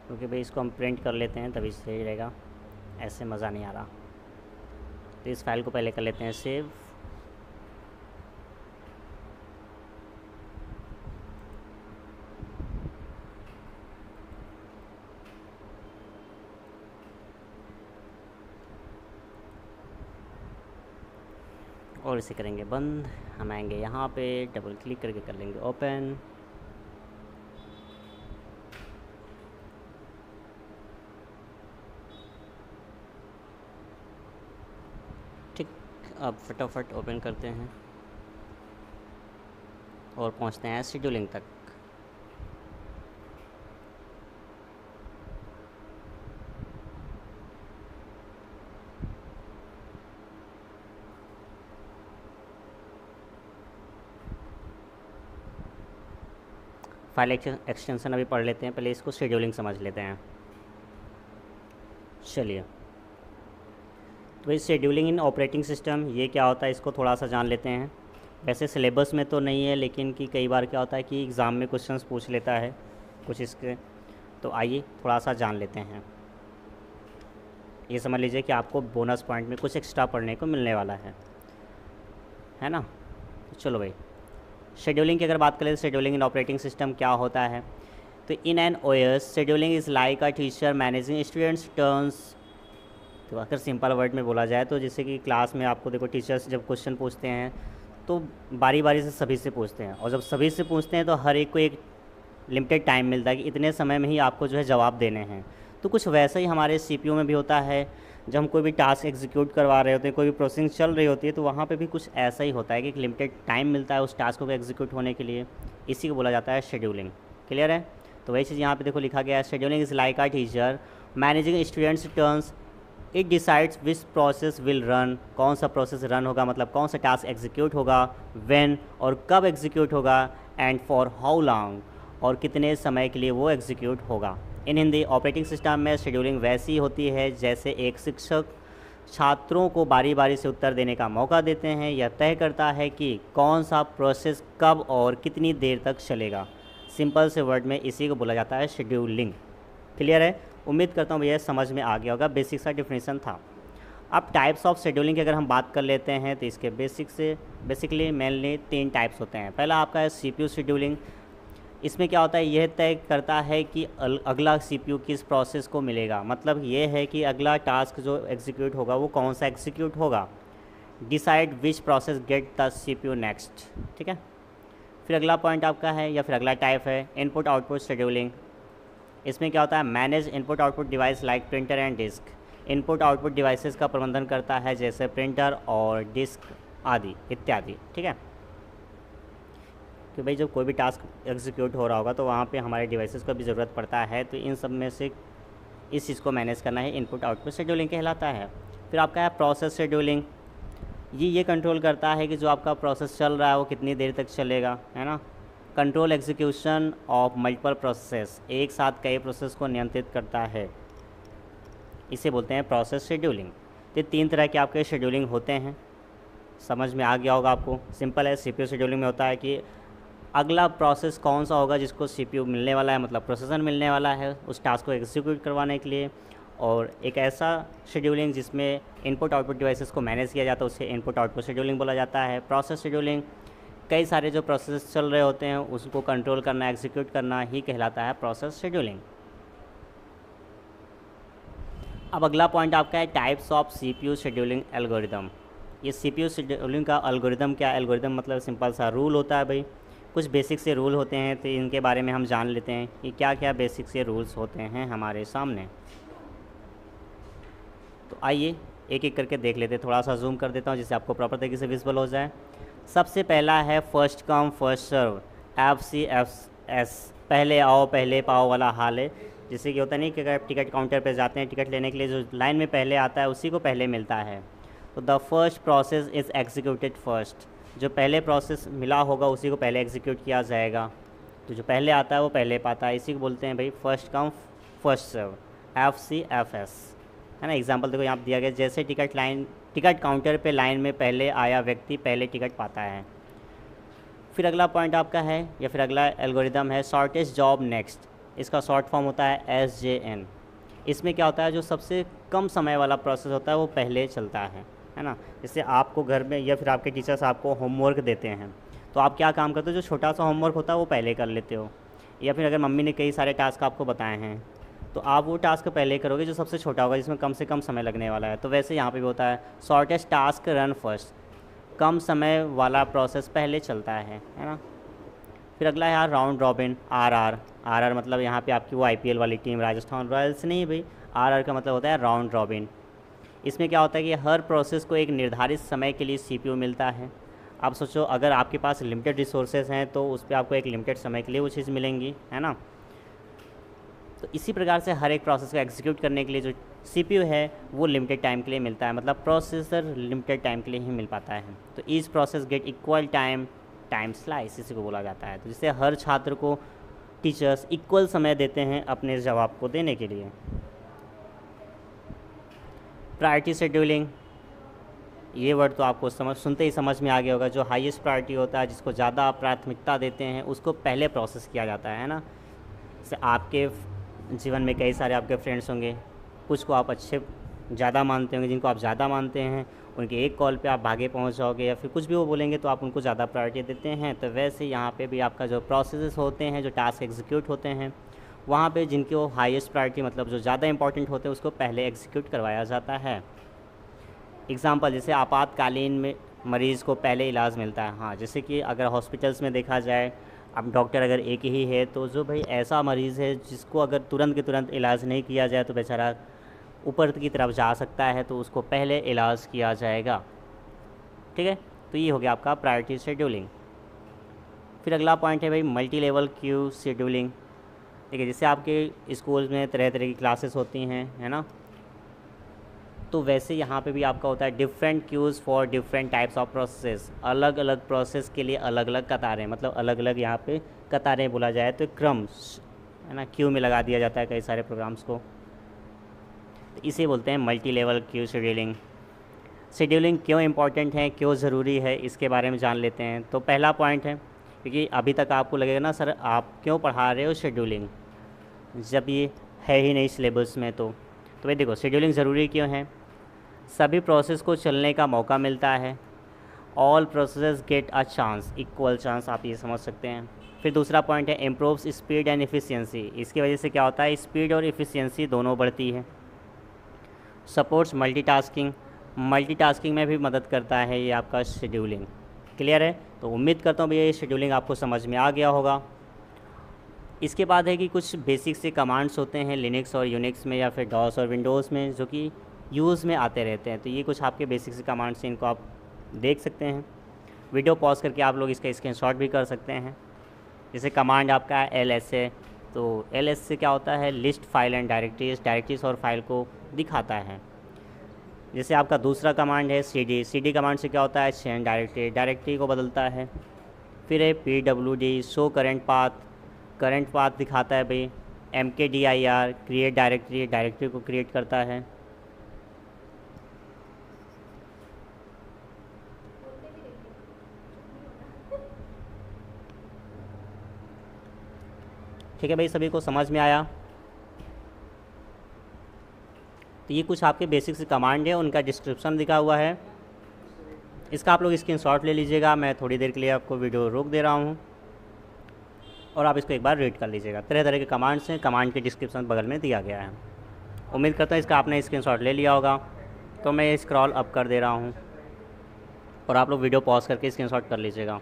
क्योंकि भाई इसको हम प्रिंट कर लेते हैं तभी सही रहेगा, ऐसे मज़ा नहीं आ रहा। तो इस फाइल को पहले कर लेते हैं सेव। और इसे करेंगे बंद। हम आएंगे यहाँ पे, डबल क्लिक करके कर लेंगे ओपन। ठीक, अब फटाफट ओपन करते हैं और पहुँचते हैं शेड्यूलिंग तक। फाइल एक्सटेंशन अभी पढ़ लेते हैं, पहले इसको शेड्यूलिंग समझ लेते हैं। चलिए, तो भाई शेड्यूलिंग इन ऑपरेटिंग सिस्टम ये क्या होता है, इसको थोड़ा सा जान लेते हैं। वैसे सिलेबस में तो नहीं है, लेकिन कि कई बार क्या होता है कि एग्ज़ाम में क्वेश्चंस पूछ लेता है कुछ इसके, तो आइए थोड़ा सा जान लेते हैं। ये समझ लीजिए कि आपको बोनस पॉइंट में कुछ एक्स्ट्रा पढ़ने को मिलने वाला है ना। तो चलो भाई, शेड्यूलिंग की अगर बात करें तो शेड्यूलिंग इन ऑपरेटिंग सिस्टम क्या होता है। तो in an OS scheduling is like a teacher managing students turns. तो अगर सिंपल वर्ड में बोला जाए तो जैसे कि क्लास में आपको देखो टीचर्स जब क्वेश्चन पूछते हैं तो बारी बारी से सभी से पूछते हैं, और जब सभी से पूछते हैं तो हर एक को एक लिमिटेड टाइम मिलता है कि इतने समय में ही आपको जो है जवाब देने हैं। तो कुछ वैसा ही हमारे सीपीयू में भी होता है। जब हम कोई भी टास्क एग्जीक्यूट करवा रहे होते हैं, कोई भी प्रोसेसिंग चल रही होती है, तो वहाँ पे भी कुछ ऐसा ही होता है कि एक लिमिटेड टाइम मिलता है उस टास्क को एग्जीक्यूट होने के लिए। इसी को बोला जाता है शेड्यूलिंग। क्लियर है। तो वही चीज़ यहाँ पे देखो लिखा गया है, scheduling is like a teacher managing students turns, it decides which process will run, कौन सा प्रोसेस रन होगा, मतलब कौन सा टास्क एग्जीक्यूट होगा, व्हेन और कब एग्जीक्यूट होगा, एंड फॉर हाउ लॉन्ग और कितने समय के लिए वो एग्जीक्यूट होगा। इन हिंदी ऑपरेटिंग सिस्टम में शेड्यूलिंग वैसी होती है जैसे एक शिक्षक छात्रों को बारी बारी से उत्तर देने का मौका देते हैं। यह तय करता है कि कौन सा प्रोसेस कब और कितनी देर तक चलेगा। सिंपल से वर्ड में इसी को बोला जाता है शेड्यूलिंग। क्लियर है। उम्मीद करता हूँ भैया समझ में आ गया होगा, बेसिक सा डिफिनेशन था। अब टाइप्स ऑफ शेड्यूलिंग की अगर हम बात कर लेते हैं तो इसके बेसिकली मेनली 3 टाइप्स होते हैं। पहला आपका है सीपीयू शेड्यूलिंग। इसमें क्या होता है, यह तय करता है कि अगला सीपीयू किस प्रोसेस को मिलेगा, मतलब ये है कि अगला टास्क जो एग्जीक्यूट होगा वो कौन सा एग्जीक्यूट होगा। Decide which process get the CPU next. ठीक है। फिर अगला पॉइंट आपका है या फिर अगला टाइप है इनपुट आउटपुट शेड्यूलिंग। इसमें क्या होता है, manage input output device like printer and disk. Input output devices का प्रबंधन करता है जैसे प्रिंटर और डिस्क आदि इत्यादि। ठीक है। कि भाई जब कोई भी टास्क एग्जीक्यूट हो रहा होगा तो वहाँ पे हमारे डिवाइसेस को भी ज़रूरत पड़ता है, तो इन सब में से इस चीज़ को मैनेज करना है इनपुट आउटपुट शेड्यूलिंग कहलाता है। फिर आपका है प्रोसेस शेड्यूलिंग। ये कंट्रोल करता है कि जो आपका प्रोसेस चल रहा है वो कितनी देर तक चलेगा, है ना। Control execution of multiple process, एक साथ कई प्रोसेस को नियंत्रित करता है, इसे बोलते हैं प्रोसेस शेड्यूलिंग। तो 3 तरह के आपके शेड्यूलिंग होते हैं, समझ में आ गया होगा आपको। सिंपल है, सीपीयू शेड्यूलिंग में होता है कि अगला प्रोसेस कौन सा होगा जिसको सीपीयू मिलने वाला है, मतलब प्रोसेसर मिलने वाला है उस टास्क को एग्जीक्यूट करवाने के लिए। और एक ऐसा शेड्यूलिंग जिसमें इनपुट आउटपुट डिवाइसेस को मैनेज किया जाता है, उसे इनपुट आउटपुट शेड्यूलिंग बोला जाता है। प्रोसेस शेड्यूलिंग कई सारे जो प्रोसेस चल रहे होते हैं उसको कंट्रोल करना, एग्जीक्यूट करना ही कहलाता है प्रोसेस शेड्यूलिंग। अब अगला पॉइंट आपका है types of CPU scheduling algorithm. ये सीपीयू शेड्यूलिंग का एल्गोरिदम क्या है? एल्गोरिदम मतलब सिंपल सा रूल होता है भाई, कुछ बेसिक से रूल होते हैं, तो इनके बारे में हम जान लेते हैं कि क्या क्या बेसिक से रूल्स होते हैं हमारे सामने। तो आइए एक एक करके देख लेते हैं, थोड़ा सा जूम कर देता हूँ जिससे आपको प्रॉपर तरीके से विजिबल हो जाए। सबसे पहला है first come first serve, FCFS, पहले आओ पहले पाओ वाला हाल है। जिससे कि होता नहीं कि अगर टिकट काउंटर पे जाते हैं टिकट लेने के लिए, जो लाइन में पहले आता है उसी को पहले मिलता है। तो the first process is executed first, जो पहले प्रोसेस मिला होगा उसी को पहले एग्जीक्यूट किया जाएगा, तो जो पहले आता है वो पहले पाता है। इसी को बोलते हैं भाई first come first serve, FCFS, है ना। एग्जांपल देखो यहाँ पर दिया गया, जैसे टिकट काउंटर पे लाइन में पहले आया व्यक्ति पहले टिकट पाता है। फिर अगला पॉइंट आपका है या फिर अगला एल्गोरिदम है शॉर्टेस्ट जॉब नेक्स्ट, इसका शॉर्ट फॉर्म होता है SJN। इसमें क्या होता है, जो सबसे कम समय वाला प्रोसेस होता है वो पहले चलता है ना। जैसे आपको घर में या फिर आपके टीचर्स आपको होमवर्क देते हैं, तो आप क्या काम करते हो, जो छोटा सा होमवर्क होता है वो पहले कर लेते हो। या फिर अगर मम्मी ने कई सारे टास्क आपको बताए हैं तो आप वो टास्क पहले करोगे जो सबसे छोटा होगा, जिसमें कम से कम समय लगने वाला है। तो वैसे यहाँ पे भी होता है शॉर्टेस्ट टास्क रन फर्स्ट, कम समय वाला प्रोसेस पहले चलता है ना। फिर अगला है यार राउंड रॉबिन, RR मतलब यहाँ पे आपकी वो IPL वाली टीम राजस्थान रॉयल्स नहीं भाई, RR का मतलब होता है राउंड रॉबिन। इसमें क्या होता है कि हर प्रोसेस को एक निर्धारित समय के लिए CPU मिलता है। आप सोचो अगर आपके पास लिमिटेड रिसोर्सेज हैं तो उस पर आपको एक लिमिटेड समय के लिए वो चीज़ मिलेंगी, है ना। तो इसी प्रकार से हर एक प्रोसेस को एग्जीक्यूट करने के लिए जो CPU है वो लिमिटेड टाइम के लिए मिलता है, मतलब प्रोसेसर लिमिटेड टाइम के लिए ही मिल पाता है। तो each process get equal time slice, इसी को बोला जाता है। तो जिससे हर छात्र को टीचर्स इक्वल समय देते हैं अपने जवाब को देने के लिए। प्रायोरिटी शेड्यूलिंग, ये वर्ड तो आपको सुनते ही समझ में आ गया होगा। जो हाईएस्ट प्रायोरिटी होता है, जिसको ज़्यादा आप प्राथमिकता देते हैं, उसको पहले प्रोसेस किया जाता है ना। जैसे आपके जीवन में कई सारे आपके फ्रेंड्स होंगे, कुछ को आप अच्छे ज़्यादा मानते होंगे, जिनको आप ज़्यादा मानते हैं उनके एक कॉल पे आप भागे पहुंच जाओगे, या फिर कुछ भी वो बोलेंगे तो आप उनको ज़्यादा प्रायोरिटी देते हैं। तो वैसे यहाँ पे भी आपका जो प्रोसेसेस होते हैं, जो टास्क एग्जीक्यूट होते हैं, वहाँ पे जिनको हाईएस्ट प्रायोरिटी मतलब जो ज़्यादा इंपॉर्टेंट होते हैं उसको पहले एग्जीक्यूट करवाया जाता है। एग्ज़ाम्पल जैसे आपातकालीन में मरीज़ को पहले इलाज मिलता है। हाँ, जैसे कि अगर हॉस्पिटल्स में देखा जाए, अब डॉक्टर अगर एक ही है तो जो भाई ऐसा मरीज़ है जिसको अगर तुरंत के तुरंत इलाज नहीं किया जाए तो बेचारा ऊपर की तरफ जा सकता है, तो उसको पहले इलाज किया जाएगा। ठीक है, तो ये हो गया आपका प्रायोरिटी शेड्यूलिंग। फिर अगला पॉइंट है भाई मल्टी लेवल क्यू शेड्यूलिंग। ठीक है, जैसे आपके स्कूल्स में तरह तरह की क्लासेस होती हैं, है ना, तो वैसे यहाँ पे भी आपका होता है different queues for different types of process. अलग अलग प्रोसेस के लिए अलग अलग कतारें, मतलब अलग अलग यहाँ पे कतारें बोला जाए तो क्रम, है ना, क्यू में लगा दिया जाता है कई सारे प्रोग्राम्स को। तो इसे बोलते हैं multi level queue scheduling. Scheduling क्यों इम्पॉर्टेंट है, क्यों ज़रूरी है, इसके बारे में जान लेते हैं। तो पहला पॉइंट है, क्योंकि अभी तक आपको लगेगा ना सर आप क्यों पढ़ा रहे हो शेड्यूलिंग, जब ये है ही नहीं सिलेबस में। तो भाई देखो शेड्यूलिंग ज़रूरी क्यों है, सभी प्रोसेस को चलने का मौका मिलता है। All process get a chance, equal chance, आप ये समझ सकते हैं। फिर दूसरा पॉइंट है इम्प्रूव्स स्पीड एंड एफिशिएंसी। इसकी वजह से क्या होता है, स्पीड और एफिशिएंसी दोनों बढ़ती है। सपोर्ट्स मल्टीटास्किंग, मल्टीटास्किंग में भी मदद करता है ये आपका शेड्यूलिंग। क्लियर है, तो उम्मीद करता हूँ भैया ये शेड्यूलिंग आपको समझ में आ गया होगा। इसके बाद है कि कुछ बेसिक से कमांड्स होते हैं लिनक्स और यूनिक्स में या फिर डॉस और विंडोज़ में, जो कि यूज़ में आते रहते हैं। तो ये कुछ आपके बेसिक से कमांड्स हैं, इनको आप देख सकते हैं। वीडियो पॉज करके आप लोग इसका स्क्रीनशॉट भी कर सकते हैं। जैसे कमांड आपका LS है, तो LS से क्या होता है, लिस्ट फाइल एंड डायरेक्टरीज और फाइल को दिखाता है। जैसे आपका दूसरा कमांड है cd कमांड से क्या होता है, चेंज डायरेक्टरी को बदलता है। फिर है pwd शो करंट पाथ दिखाता है भाई। mkdir क्रिएट डायरेक्टरी को क्रिएट करता है। ठीक है भाई, सभी को समझ में आया? तो ये कुछ आपके बेसिक से कमांड है, उनका डिस्क्रिप्शन दिखा हुआ है। इसका आप लोग स्क्रीनशॉट ले लीजिएगा। मैं थोड़ी देर के लिए आपको वीडियो रोक दे रहा हूँ और आप इसको एक बार रीड कर लीजिएगा। तरह तरह के कमांड्स हैं, कमांड के डिस्क्रिप्शन बगल में दिया गया है। उम्मीद करता हूँ इसका आपने स्क्रीनशॉट ले लिया होगा। तो मैं स्क्रॉल अप कर दे रहा हूँ और आप लोग वीडियो पॉज करके स्क्रीनशॉट कर लीजिएगा।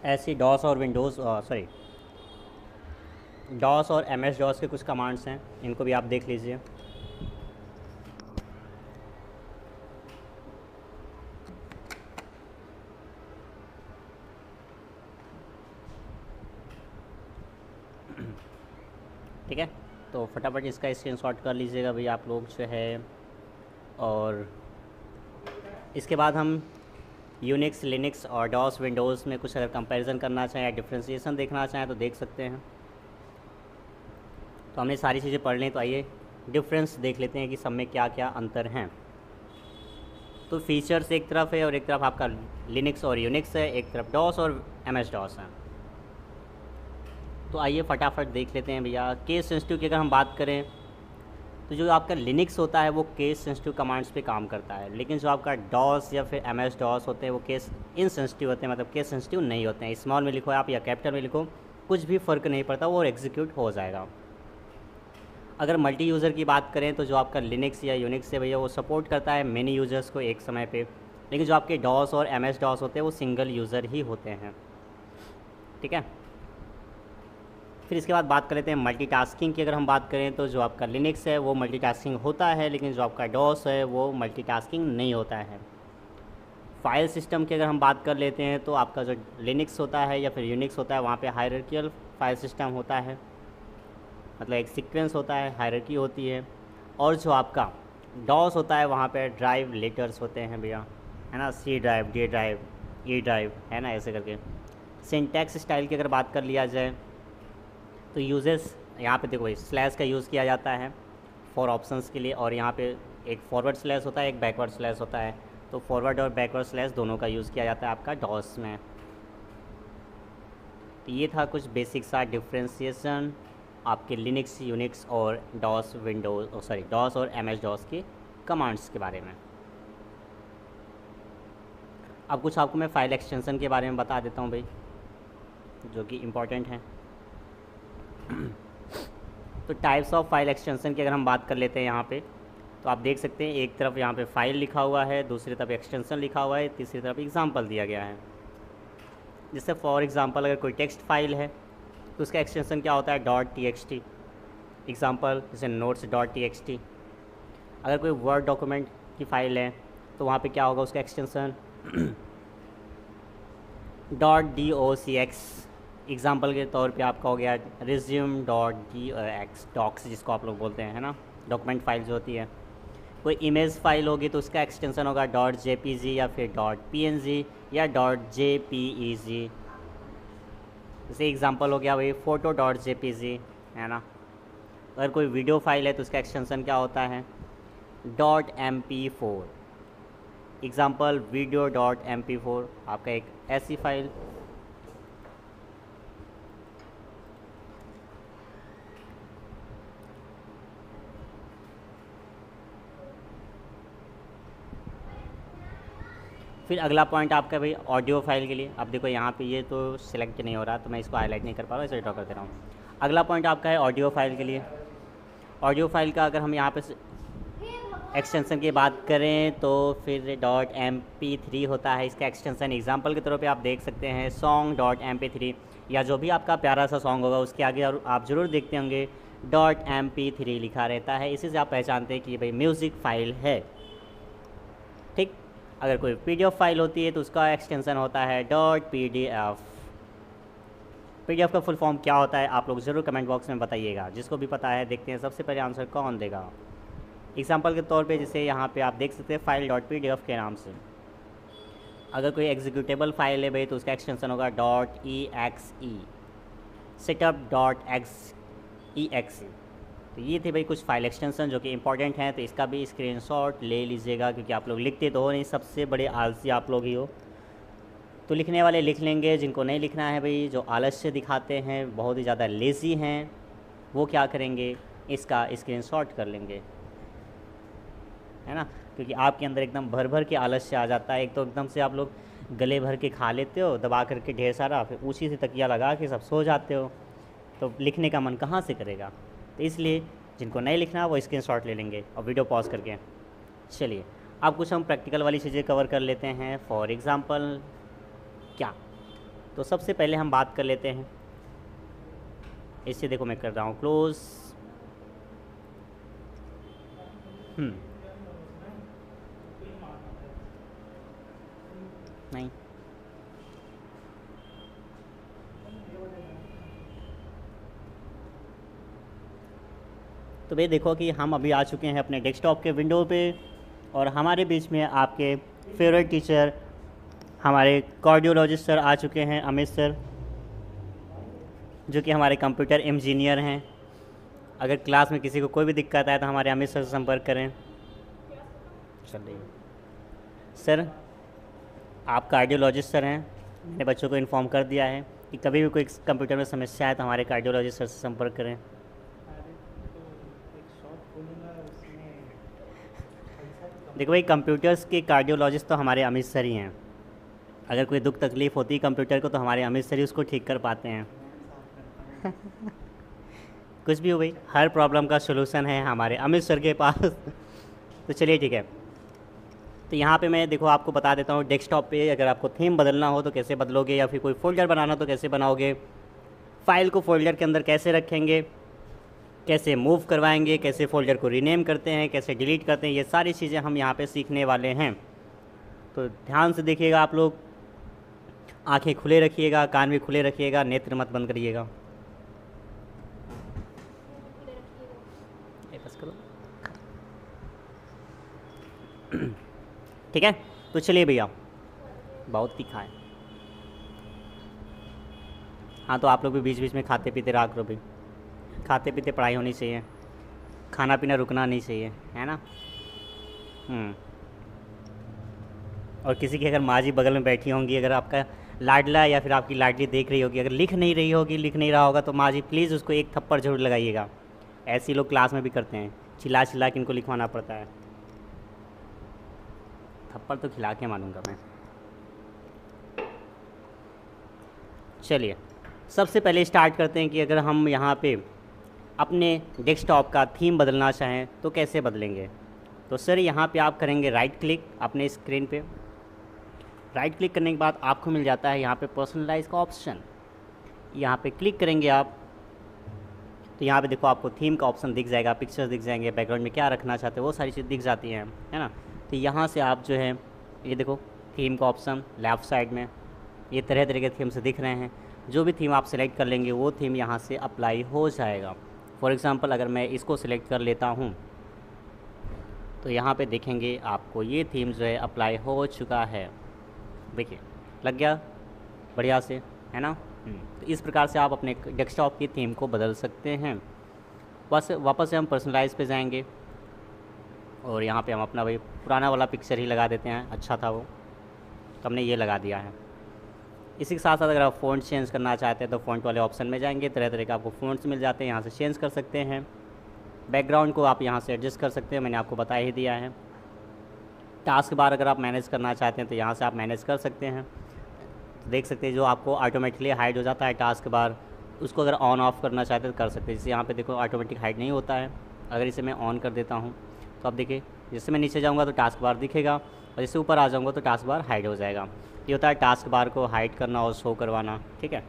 ऐसी डॉस और डॉस और MS डॉस के कुछ कमांड्स हैं, इनको भी आप देख लीजिए। ठीक है, तो फटाफट इसका स्क्रीनशॉट कर लीजिएगा भाई आप लोग जो है। और इसके बाद हम यूनिक्स, लिनक्स और डॉस, विंडोज़ में कुछ अगर कंपैरिजन करना चाहें या डिफ्रेंशिएशन देखना चाहें तो देख सकते हैं। तो हमने सारी चीज़ें पढ़ ली, तो आइए डिफरेंस देख लेते हैं कि सब में क्या क्या अंतर हैं। तो फीचर्स एक तरफ है और एक तरफ आपका लिनक्स और यूनिक्स है, एक तरफ डॉस और MS डॉस है। तो आइए फटाफट देख लेते हैं भैया। केस सेंसिटिव की अगर हम बात करें तो जो आपका लिनक्स होता है वो केस सेंसिटिव कमांड्स पे काम करता है, लेकिन जो आपका डॉस या फिर MS डॉस होते हैं वो केस इनसेंसिटिव होते हैं, मतलब केस सेंसिटिव नहीं होते हैं। स्मॉल में लिखो आप या कैपिटल में लिखो, कुछ भी फ़र्क नहीं पड़ता, वो एग्जीक्यूट हो जाएगा। अगर मल्टी यूज़र की बात करें तो जो आपका लिनक्स या यूनिक्स है भैया वो सपोर्ट करता है मेनी यूज़र्स को एक समय पे, लेकिन जो आपके डॉस और MS डॉस होते हैं वो सिंगल यूज़र ही होते हैं। ठीक है, फिर इसके बाद बात कर लेते हैं मल्टीटास्किंग की। अगर हम बात करें तो जो आपका लिनक्स है वो मल्टीटास्किंग होता है, लेकिन जो आपका डॉस है वो मल्टीटास्किंग नहीं होता है। फाइल सिस्टम की अगर हम बात कर लेते हैं तो आपका जो लिनक्स होता है या फिर यूनिक्स होता है वहाँ पे हायरार्किकल फाइल सिस्टम होता है, मतलब एक सीक्वेंस होता है, हायरार्की होती है। और जो आपका डॉस होता है वहाँ पे ड्राइव लेटर्स होते हैं भैया, है ना, C drive, D drive, E drive, है ना, ऐसे करके। सिंटैक्स स्टाइल की अगर बात कर लिया जाए तो यूजेस यहाँ पे देखो भाई स्लैश का यूज़ किया जाता है फॉर ऑप्शंस के लिए, और यहाँ पे एक फॉरवर्ड स्लैश होता है, एक बैकवर्ड स्लैश होता है। तो फॉरवर्ड और बैकवर्ड स्लैश दोनों का यूज़ किया जाता है आपका डॉस में। तो ये था कुछ बेसिक सा डिफ्रेंशिएशन आपके लिनक्स, यूनिक्स और डॉस डॉस और MS डॉस के कमांड्स के बारे में। अब कुछ आपको मैं फ़ाइल एक्सटेंशन के बारे में बता देता हूँ भाई, जो कि इम्पॉर्टेंट है। तो टाइप्स ऑफ फाइल एक्सटेंशन की अगर हम बात कर लेते हैं यहाँ पे, तो आप देख सकते हैं एक तरफ यहाँ पे फाइल लिखा हुआ है, दूसरी तरफ एक्सटेंशन लिखा हुआ है, तीसरी तरफ एग्जांपल दिया गया है। जैसे फॉर एग्जांपल अगर कोई टेक्स्ट फाइल है तो उसका एक्सटेंशन क्या होता है, .txt। एग्जांपल जैसे notes.txt। अगर कोई वर्ड डॉक्यूमेंट की फ़ाइल है तो वहाँ पे क्या होगा, उसका एक्सटेंशन .docx। एग्जाम्पल के तौर पे आपका हो गया resume.docs, डॉक्स जिसको आप लोग बोलते हैं, है ना, डॉक्यूमेंट फाइल जो होती है। कोई इमेज फाइल होगी तो उसका एक्सटेंशन होगा .jpg या फिर .png या .jpeg। जैसे एग्जांपल हो गया भाई photo.jpg, है ना। अगर कोई वीडियो फाइल है तो उसका एक्सटेंशन क्या होता है, .mp4। एग्जांपल video.mp4 आपका एक ऐसी फाइल। फिर अगला पॉइंट आपका भाई ऑडियो फाइल के लिए। अब देखो यहाँ पे ये तो सिलेक्ट नहीं हो रहा तो मैं इसको हाईलाइट नहीं कर पा रहा, इसे ड्रॉ कर दे रहा हूँ। अगला पॉइंट आपका है ऑडियो फाइल के लिए। ऑडियो फाइल का अगर हम यहाँ पे एक्सटेंशन की बात करें तो फिर .mp3 होता है इसका एक्सटेंशन। एग्जांपल के तौर पे आप देख सकते हैं song.mp3, या जो भी आपका प्यारा सा सॉन्ग होगा उसके आगे आप ज़रूर देखते होंगे .mp3 लिखा रहता है। इसी से आप पहचानते हैं कि भाई म्यूज़िक फ़ाइल है। ठीक, अगर कोई PDF फाइल होती है तो उसका एक्सटेंसन होता है .pdf। PDF का फुल फॉर्म क्या होता है आप लोग ज़रूर कमेंट बॉक्स में बताइएगा। जिसको भी पता है देखते हैं सबसे पहले आंसर कौन देगा। एग्जाम्पल के तौर पे जैसे यहाँ पे आप देख सकते हैं फाइल .pdf के नाम से। अगर कोई एग्जीक्यूटेबल फाइल है भाई तो उसका एक्सटेंसन होगा .exe, setup.exe। तो ये थे भाई कुछ फाइल एक्सटेंसन जो कि इंपॉर्टेंट हैं, तो इसका भी स्क्रीनशॉट ले लीजिएगा क्योंकि आप लोग लिखते तो हो नहीं, सबसे बड़े आलसी आप लोग ही हो। तो लिखने वाले लिख लेंगे, जिनको नहीं लिखना है भाई, जो आलस्य दिखाते हैं, बहुत ही ज़्यादा लेज़ी हैं, वो क्या करेंगे, इसका स्क्रीनशॉट कर लेंगे, है ना। क्योंकि आपके अंदर एकदम भर भर के आलस्य आ जाता है। एक तो एकदम से आप लोग गले भर के खा लेते हो दबा करके ढेर सारा, फिर उसी से तकिया लगा के सब सो जाते हो, तो लिखने का मन कहाँ से करेगा। तो इसलिए जिनको नहीं लिखना वो स्क्रीनशॉट ले लेंगे और वीडियो पॉज करके। चलिए अब कुछ हम प्रैक्टिकल वाली चीज़ें कवर कर लेते हैं। फॉर एग्ज़ाम्पल क्या, तो सबसे पहले हम बात कर लेते हैं, इससे देखो मैं कर रहा हूँ क्लोज़। नहीं, तो भाई देखो कि हम अभी आ चुके हैं अपने डेस्कटॉप के विंडो पे, और हमारे बीच में आपके फेवरेट टीचर हमारे कार्डियोलॉजिस्ट सर आ चुके हैं, अमित सर, जो कि हमारे कंप्यूटर इंजीनियर हैं। अगर क्लास में किसी को कोई भी दिक्कत आए तो हमारे अमित सर से संपर्क करें। चलिए सर, आप कार्डियोलॉजिस्ट सर हैं, मैंने बच्चों को इन्फॉर्म कर दिया है कि कभी भी कोई कंप्यूटर में समस्या है तो हमारे कार्डियोलॉजिस्ट सर से संपर्क करें। देखो भाई, कंप्यूटर्स के कार्डियोलॉजिस्ट तो हमारे अमित सर ही हैं। अगर कोई दुख तकलीफ़ होती है कंप्यूटर को तो हमारे अमित सर ही उसको ठीक कर पाते हैं। कुछ भी हो भाई, हर प्रॉब्लम का सलूशन है हमारे अमित सर के पास। तो चलिए ठीक है, तो यहाँ पे मैं देखो आपको बता देता हूँ डेस्कटॉप पे अगर आपको थीम बदलना हो तो कैसे बदलोगे, या फिर कोई फ़ोल्डर बनाना तो कैसे बनाओगे, फ़ाइल को फ़ोल्डर के अंदर कैसे रखेंगे, कैसे मूव करवाएंगे, कैसे फ़ोल्डर को रीनेम करते हैं, कैसे डिलीट करते हैं, ये सारी चीज़ें हम यहाँ पे सीखने वाले हैं। तो ध्यान से देखिएगा आप लोग, आंखें खुले रखिएगा, कान भी खुले रखिएगा, नेत्र मत बंद करिएगा। बस करो। ठीक है, तो चलिए भैया, बहुत तीखा है। हाँ, तो आप लोग भी बीच बीच में खाते पीते रहा करो भाई, खाते पीते पढ़ाई होनी चाहिए, खाना पीना रुकना नहीं चाहिए, है ना। और किसी की अगर माँ जी बगल में बैठी होंगी, अगर आपका लाडला या फिर आपकी लाडली देख रही होगी, अगर लिख नहीं रही होगी, लिख नहीं रहा होगा, तो माँ जी प्लीज़ उसको एक थप्पड़ जरूर लगाइएगा। ऐसे लोग क्लास में भी करते हैं, चिल्ला चिल्ला के इनको लिखवाना पड़ता है। थप्पड़ तो खिला के मानूंगा मैं। चलिए सबसे पहले स्टार्ट करते हैं कि अगर हम यहाँ पे अपने डेस्कटॉप का थीम बदलना चाहें तो कैसे बदलेंगे। तो सर यहाँ पे आप करेंगे राइट क्लिक अपने स्क्रीन पे। राइट क्लिक करने के बाद आपको मिल जाता है यहाँ पे पर्सनलाइज का ऑप्शन, यहाँ पे क्लिक करेंगे आप, तो यहाँ पे देखो आपको थीम का ऑप्शन दिख जाएगा, पिक्चर्स दिख जाएंगे, बैकग्राउंड में क्या रखना चाहते हो वो सारी चीज़ दिख जाती हैं, है ना। तो यहाँ से आप जो है ये देखो थीम का ऑप्शन लेफ़्ट साइड में, ये तरह तरह के थीम से दिख रहे हैं। जो भी थीम आप सेलेक्ट कर लेंगे वो थीम यहाँ से अप्लाई हो जाएगा। फॉर एग्ज़ाम्पल अगर मैं इसको सिलेक्ट कर लेता हूँ तो यहाँ पे देखेंगे आपको ये थीम जो है अप्लाई हो चुका है। देखिए लग गया बढ़िया से, है ना। तो इस प्रकार से आप अपने डेस्कटॉप की थीम को बदल सकते हैं। बस वापस से हम पर्सनलाइज पे जाएंगे और यहाँ पे हम अपना भाई पुराना वाला पिक्चर ही लगा देते हैं, अच्छा था वो, तो हमने ये लगा दिया है। इसी के साथ साथ अगर आप फ़ॉन्ट चेंज करना चाहते हैं तो फ़ॉन्ट वाले ऑप्शन में जाएंगे, तरह तरह के आपको फ़ॉन्ट्स मिल जाते हैं, यहाँ से चेंज कर सकते हैं। बैकग्राउंड को आप यहाँ से एडजस्ट कर सकते हैं, मैंने आपको बता ही दिया है। टास्क बार अगर आप मैनेज करना चाहते हैं तो यहाँ से आप मैनेज कर सकते हैं। तो देख सकते हैं जो आपको ऑटोमेटिकली हाइड हो जाता है टास्क बार, उसको अगर ऑन ऑफ करना चाहते हैं तो कर सकते हैं। जैसे यहाँ पे देखो ऑटोमेटिक हाइड नहीं होता है, अगर इसे मैं ऑन कर देता हूँ तो अब देखिए जैसे मैं नीचे जाऊँगा तो टास्क बार दिखेगा और जैसे ऊपर आ जाऊँगा तो टास्क बार हाइड हो जाएगा। ये होता है टास्क बार को हाइड करना और शो करवाना, ठीक है।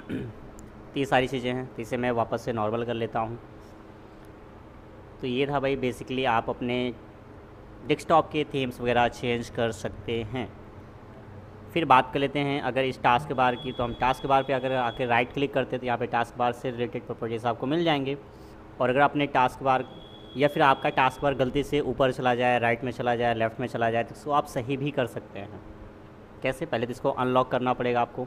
तो ये सारी चीज़ें हैं, तो इसे मैं वापस से नॉर्मल कर लेता हूँ। तो ये था भाई बेसिकली आप अपने डेस्कटॉप के थीम्स वगैरह चेंज कर सकते हैं। फिर बात कर लेते हैं अगर इस टास्क बार की, तो हम टास्क बार पे अगर आके राइट क्लिक करते हैं तो यहाँ पे टास्क बार से रिलेटेड प्रॉपर्टीज़ आपको मिल जाएंगे। और अगर आपने टास्क बार या फिर आपका टास्क बार गलती से ऊपर चला जाए, राइट में चला जाए, लेफ़्ट में चला जाए, तो इसको आप सही भी कर सकते हैं। कैसे? पहले तो इसको अनलॉक करना पड़ेगा आपको।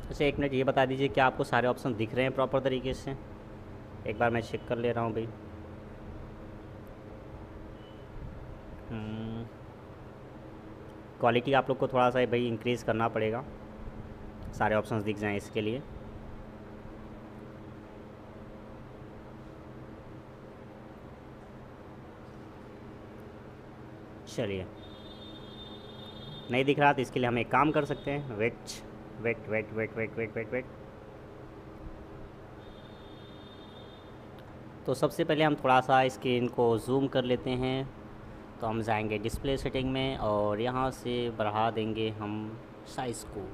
अच्छा, एक मिनट, ये बता दीजिए क्या आपको सारे ऑप्शन दिख रहे हैं प्रॉपर तरीके से? एक बार मैं चेक कर ले रहा हूँ भाई। क्वालिटी आप लोग को थोड़ा सा भाई इंक्रीज़ करना पड़ेगा, सारे ऑप्शंस दिख जाएं इसके लिए। चलिए, नहीं दिख रहा तो इसके लिए हम एक काम कर सकते हैं। Wait wait wait wait wait wait wait wait तो सबसे पहले हम थोड़ा सा स्क्रीन को जूम कर लेते हैं। तो हम जाएंगे डिस्प्ले सेटिंग में और यहाँ से बढ़ा देंगे हम साइज़ को।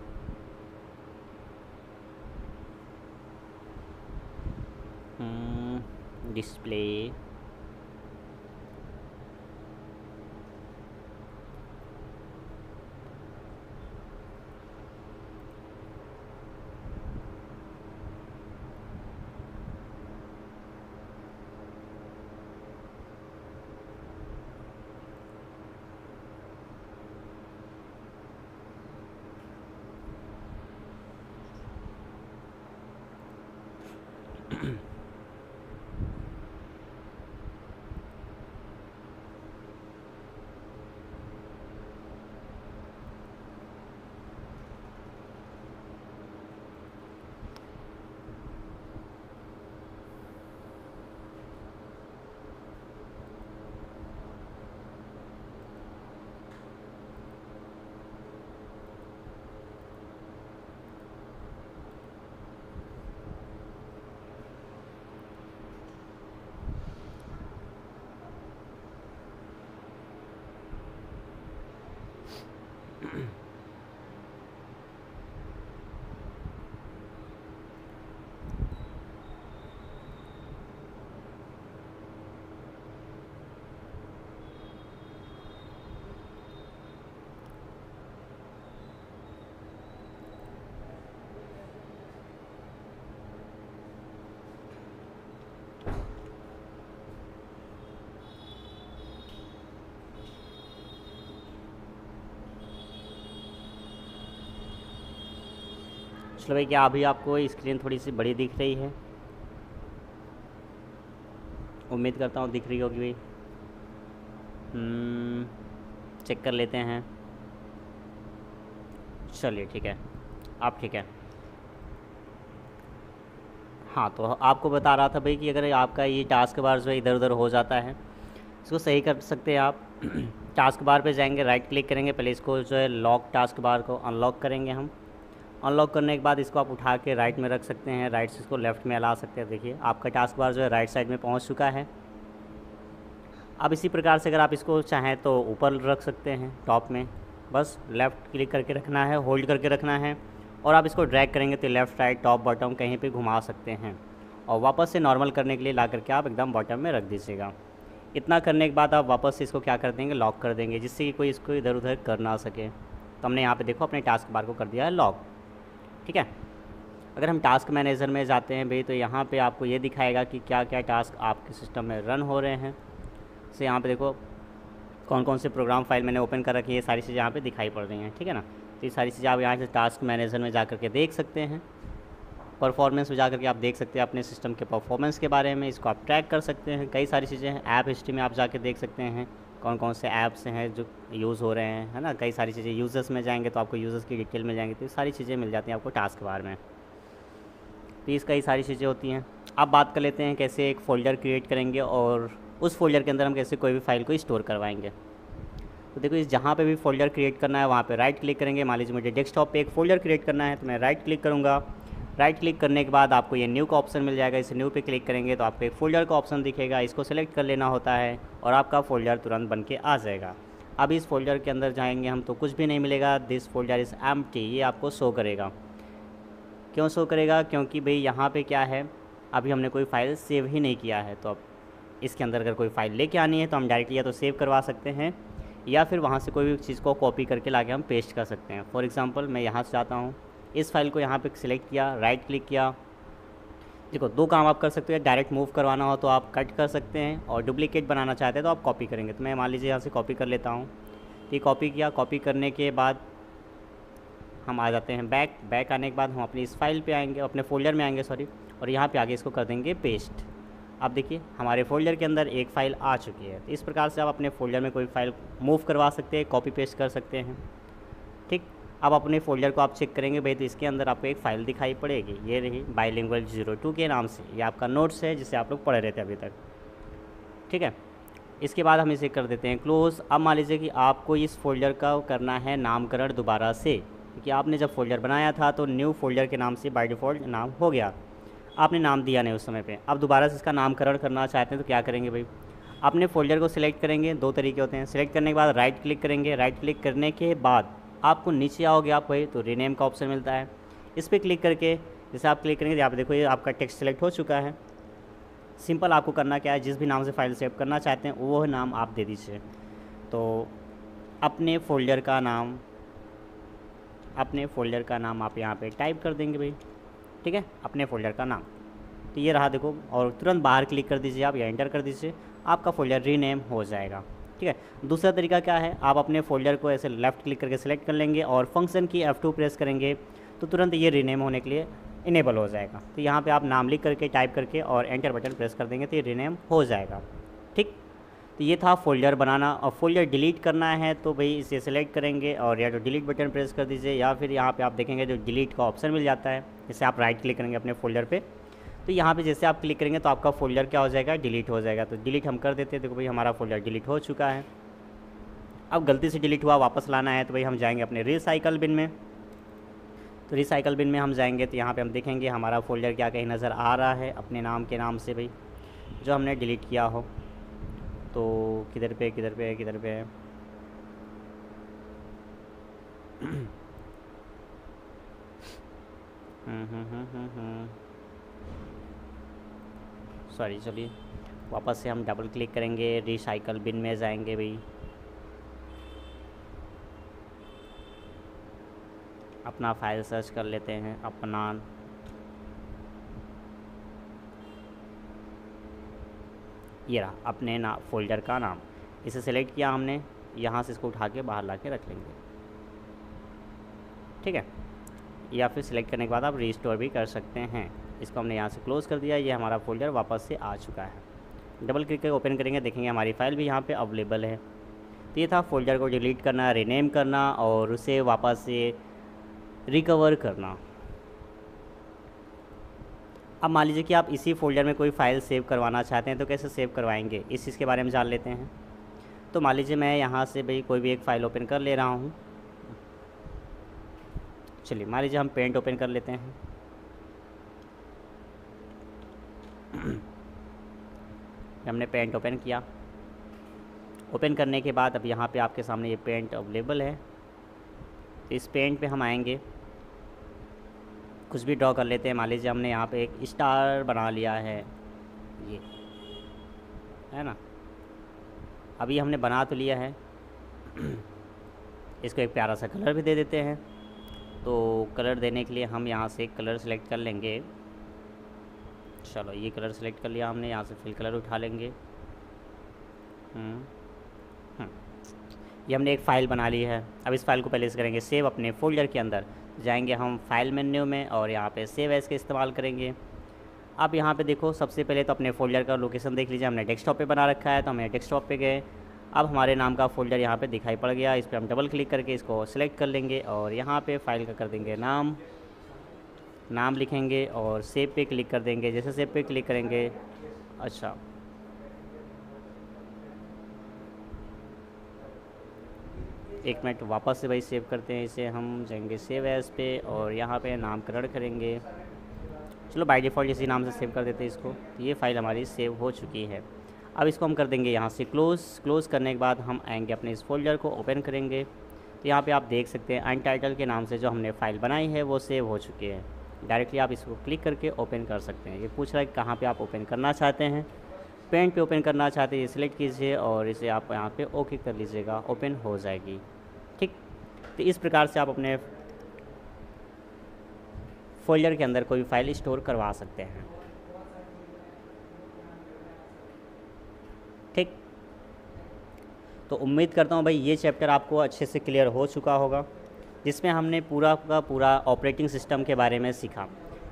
डिस्प्ले, चलो भाई, क्या अभी आपको स्क्रीन थोड़ी सी बड़ी दिख रही है? उम्मीद करता हूँ दिख रही होगी भाई। चेक कर लेते हैं। चलिए ठीक है, आप ठीक है। हाँ, तो आपको बता रहा था भाई कि अगर आपका ये टास्क बार जो है इधर उधर हो जाता है, इसको सही कर सकते हैं आप। टास्क बार पे जाएंगे, राइट क्लिक करेंगे, पहले इसको जो है लॉक टास्क बार को अनलॉक करेंगे हम। अनलॉक करने के बाद इसको आप उठा के राइट में रख सकते हैं, राइट से इसको लेफ़्ट में ला सकते हैं। देखिए आपका टास्क बार जो है राइट साइड में पहुंच चुका है। अब इसी प्रकार से अगर आप इसको चाहें तो ऊपर रख सकते हैं टॉप में, बस लेफ़्ट क्लिक करके रखना है, होल्ड करके रखना है, और आप इसको ड्रैग करेंगे तो लेफ़्ट राइट टॉप बॉटम कहीं पे घुमा सकते हैं। और वापस से नॉर्मल करने के लिए ला करके आप एकदम बॉटम में रख दीजिएगा। इतना करने के बाद आप वापस से इसको क्या कर देंगे, लॉक कर देंगे, जिससे कि कोई इसको इधर उधर कर ना सके। तो हमने यहाँ पे देखो अपने टास्क बार को कर दिया है लॉक। ठीक है, अगर हम टास्क मैनेजर में जाते हैं भाई, तो यहाँ पे आपको ये दिखाएगा कि क्या क्या टास्क आपके सिस्टम में रन हो रहे हैं। से यहाँ पे देखो कौन कौन से प्रोग्राम फाइल मैंने ओपन कर रखी है, ये सारी चीज़ें यहाँ पे दिखाई पड़ रही हैं। ठीक है ना, तो ये सारी चीज़ें आप यहाँ से टास्क मैनेजर में जा कर के देख सकते हैं। परफॉर्मेंस में जा करके आप देख सकते हैं अपने सिस्टम के परफॉर्मेंस के बारे में, इसको आप ट्रैक कर सकते हैं। कई सारी चीज़ें हैं, ऐप हिस्ट्री में आप जाके देख सकते हैं कौन कौन से ऐप्स हैं जो यूज़ हो रहे हैं, है ना। कई सारी चीज़ें, यूज़र्स में जाएंगे तो आपको यूज़र्स की डिटेल मिल जाएंगी, तो ये सारी चीज़ें मिल जाती हैं आपको टास्क बार में। तो इस कई सारी चीज़ें होती हैं। अब बात कर लेते हैं कैसे एक फ़ोल्डर क्रिएट करेंगे और उस फोल्डर के अंदर हम कैसे कोई भी फाइल को स्टोर करवाएंगे। तो देखो, इस जहाँ पे भी फ़ोल्डर क्रिएट करना है वहाँ पे राइट क्लिक करेंगे। मान लीजिए मुझे डेस्कटॉप पे एक फ़ोल्डर क्रिएट करना है, तो मैं राइट क्लिक करूँगा। राइट क्लिक करने के बाद आपको ये न्यू का ऑप्शन मिल जाएगा। इस न्यू पे क्लिक करेंगे तो आपको एक फ़ोल्डर का ऑप्शन दिखेगा, इसको सेलेक्ट कर लेना होता है और आपका फ़ोल्डर तुरंत बन के आ जाएगा। अब इस फोल्डर के अंदर जाएंगे हम तो कुछ भी नहीं मिलेगा, दिस फोल्डर इज़ एम्प्टी, ये आपको शो करेगा। क्यों शो करेगा? क्योंकि भाई यहाँ पे क्या है, अभी हमने कोई फ़ाइल सेव ही नहीं किया है। तो अब इसके अंदर अगर कोई फ़ाइल लेके आनी है तो हम डायरेक्टली या तो सेव करवा सकते हैं या फिर वहाँ से कोई भी चीज़ को कॉपी करके लाके हम पेस्ट कर सकते हैं। फॉर एग्ज़ाम्पल मैं यहाँ से जाता हूँ, इस फाइल को यहाँ पे सिलेक्ट किया, राइट क्लिक किया। देखो दो काम आप कर सकते हो, डायरेक्ट मूव करवाना हो तो आप कट कर सकते हैं और डुप्लीकेट बनाना चाहते हैं तो आप कॉपी करेंगे। तो मैं मान लीजिए यहाँ से कॉपी कर लेता हूँ। ये कॉपी किया, कॉपी करने के बाद हम आ जाते हैं बैक आने के बाद हम अपनी इस फाइल पे आएंगे, अपने फ़ोल्डर में आएंगे सॉरी, और यहाँ पे आगे इसको कर देंगे पेस्ट। अब देखिए हमारे फ़ोल्डर के अंदर एक फ़ाइल आ चुकी है। तो इस प्रकार से आप अपने फ़ोल्डर में कोई फ़ाइल मूव करवा सकते हैं, कॉपी पेस्ट कर सकते हैं। ठीक, अब अपने फ़ोल्डर को आप चेक करेंगे भाई, तो इसके अंदर आपको एक फ़ाइल दिखाई पड़ेगी, ये रही बाइलिंगुअल 02 के नाम से। ये आपका नोट्स है जिसे आप लोग पढ़ रहे थे अभी तक। ठीक है, इसके बाद हम इसे कर देते हैं क्लोज़। अब मान लीजिए कि आपको इस फ़ोल्डर का करना है नामकरण दोबारा से, क्योंकि आपने जब फ़ोल्डर बनाया था तो न्यू फ़ोल्डर के नाम से बाय डिफ़ॉल्ट नाम हो गया, आपने नाम दिया नहीं उस समय पे। अब दोबारा से इसका नामकरण करना चाहते हैं तो क्या करेंगे भाई, अपने फ़ोल्डर को सिलेक्ट करेंगे। दो तरीके होते हैं, सिलेक्ट करने के बाद राइट क्लिक करेंगे, राइट क्लिक करने के बाद आपको नीचे आओगे आप भाई तो रीनेम का ऑप्शन मिलता है। इस पर क्लिक करके जैसे आप क्लिक करेंगे यहाँ पे देखो ये आपका टेक्स्ट सेलेक्ट हो चुका है। सिंपल आपको करना क्या है, जिस भी नाम से फ़ाइल सेव करना चाहते हैं वो नाम आप दे दीजिए। तो अपने फ़ोल्डर का नाम आप यहाँ पे टाइप कर देंगे भाई। ठीक है, अपने फ़ोल्डर का नाम, तो ये रहा देखो, और तुरंत बाहर क्लिक कर दीजिए आप या एंटर कर दीजिए, आपका फ़ोल्डर रीनेम हो जाएगा। ठीक है, दूसरा तरीका क्या है, आप अपने फ़ोल्डर को ऐसे लेफ़्ट क्लिक करके सिलेक्ट कर लेंगे और फंक्शन की F2 प्रेस करेंगे तो तुरंत ये रीनेम होने के लिए इनेबल हो जाएगा। तो यहाँ पे आप नाम लिख करके टाइप करके और एंटर बटन प्रेस कर देंगे तो ये रीनेम हो जाएगा। ठीक, तो ये था फ़ोल्डर बनाना। और फ़ोल्डर डिलीट करना है तो भाई इसे सिलेक्ट करेंगे और या तो डिलीट बटन प्रेस कर दीजिए या फिर यहाँ पे आप देखेंगे जो डिलीट का ऑप्शन मिल जाता है, जैसे आप राइट क्लिक करेंगे अपने फ़ोल्डर पे तो यहाँ पे जैसे आप क्लिक करेंगे तो आपका फ़ोल्डर क्या हो जाएगा, डिलीट हो जाएगा। तो डिलीट हम कर देते हैं। देखो भाई हमारा फ़ोल्डर डिलीट हो चुका है। अब गलती से डिलीट हुआ, वापस लाना है तो भाई हम जाएंगे अपने रिसाइकल बिन में। तो रिसाइकल बिन में हम जाएंगे तो यहाँ पे हम देखेंगे हमारा फ़ोल्डर क्या कहीं नज़र आ रहा है अपने नाम के नाम से भाई, जो हमने डिलीट किया हो। तो किधर पे है सॉरी, चलिए वापस से हम डबल क्लिक करेंगे, रिसाइकल बिन में जाएंगे भाई, अपना फाइल सर्च कर लेते हैं, अपना ये रहा अपने फ़ोल्डर का नाम। इसे सेलेक्ट किया हमने, यहाँ से इसको उठा के बाहर ला के रख लेंगे। ठीक है, या फिर सिलेक्ट करने के बाद आप रीस्टोर भी कर सकते हैं। इसको हमने यहाँ से क्लोज़ कर दिया, ये हमारा फ़ोल्डर वापस से आ चुका है। डबल क्लिक करके ओपन करेंगे, देखेंगे हमारी फ़ाइल भी यहाँ पे अवेलेबल है। तो ये था फ़ोल्डर को डिलीट करना, रीनेम करना और उसे वापस से रिकवर करना। अब मान लीजिए कि आप इसी फ़ोल्डर में कोई फ़ाइल सेव करवाना चाहते हैं तो कैसे सेव करवाएंगे, इस चीज़ के बारे में जान लेते हैं। तो मान लीजिए मैं यहाँ से भाई कोई भी एक फ़ाइल ओपन कर ले रहा हूँ। चलिए मान लीजिए हम पेंट ओपन कर लेते हैं। हमने पेंट ओपन किया, ओपन करने के बाद अब यहाँ पे आपके सामने ये पेंट अवेलेबल है। तो इस पेंट पे हम आएंगे, कुछ भी ड्रॉ कर लेते हैं। मान लीजिए हमने यहाँ पे एक स्टार बना लिया है, ये है ना, अभी हमने बना तो लिया है। इसको एक प्यारा सा कलर भी दे देते हैं। तो कलर देने के लिए हम यहाँ से एक कलर सेलेक्ट कर लेंगे। चलो ये कलर सेलेक्ट कर लिया हमने, यहाँ से फिल कलर उठा लेंगे। ये हमने एक फ़ाइल बना ली है। अब इस फाइल को पहले से करेंगे सेव अपने फ़ोल्डर के अंदर। जाएंगे हम फाइल मेन्यू में और यहाँ पे सेव एज़ के इस्तेमाल करेंगे। अब यहाँ पे देखो सबसे पहले तो अपने फ़ोल्डर का लोकेशन देख लीजिए, हमने डेस्कटॉप पे बना रखा है तो हम डेस्कटॉप पे गए। अब हमारे नाम का फ़ोल्डर यहाँ पे दिखाई पड़ गया, इस पर हम डबल क्लिक करके इसको सिलेक्ट कर लेंगे और यहाँ पे फाइल का कर देंगे नाम लिखेंगे और सेव पे क्लिक कर देंगे। जैसे सेव पे क्लिक करेंगे, अच्छा एक मिनट वापस से भाई सेव करते हैं इसे। हम जाएंगे सेव एज़ पे और यहाँ पे नामकरण करेंगे। चलो बाय डिफ़ॉल्ट इसी नाम से सेव कर देते हैं इसको। तो ये फ़ाइल हमारी सेव हो चुकी है। अब इसको हम कर देंगे यहाँ से क्लोज़ करने के बाद हम आएंगे अपने इस फ़ोल्डर को ओपन करेंगे। तो यहाँ पे आप देख सकते हैं अनटाइटल के नाम से जो हमने फ़ाइल बनाई है वो सेव हो चुकी है। डायरेक्टली आप इसको क्लिक करके ओपन कर सकते हैं। ये पूछ रहा है कहाँ पे आप ओपन करना चाहते हैं, पेंट पे ओपन करना चाहते हैं सिलेक्ट कीजिए और इसे आप यहाँ पे ओके कर लीजिएगा, ओपन हो जाएगी। ठीक, तो इस प्रकार से आप अपने फोल्डर के अंदर कोई फाइल स्टोर करवा सकते हैं। ठीक, तो उम्मीद करता हूँ भाई ये चैप्टर आपको अच्छे से क्लियर हो चुका होगा, जिसमें हमने पूरा का पूरा ऑपरेटिंग सिस्टम के बारे में सीखा।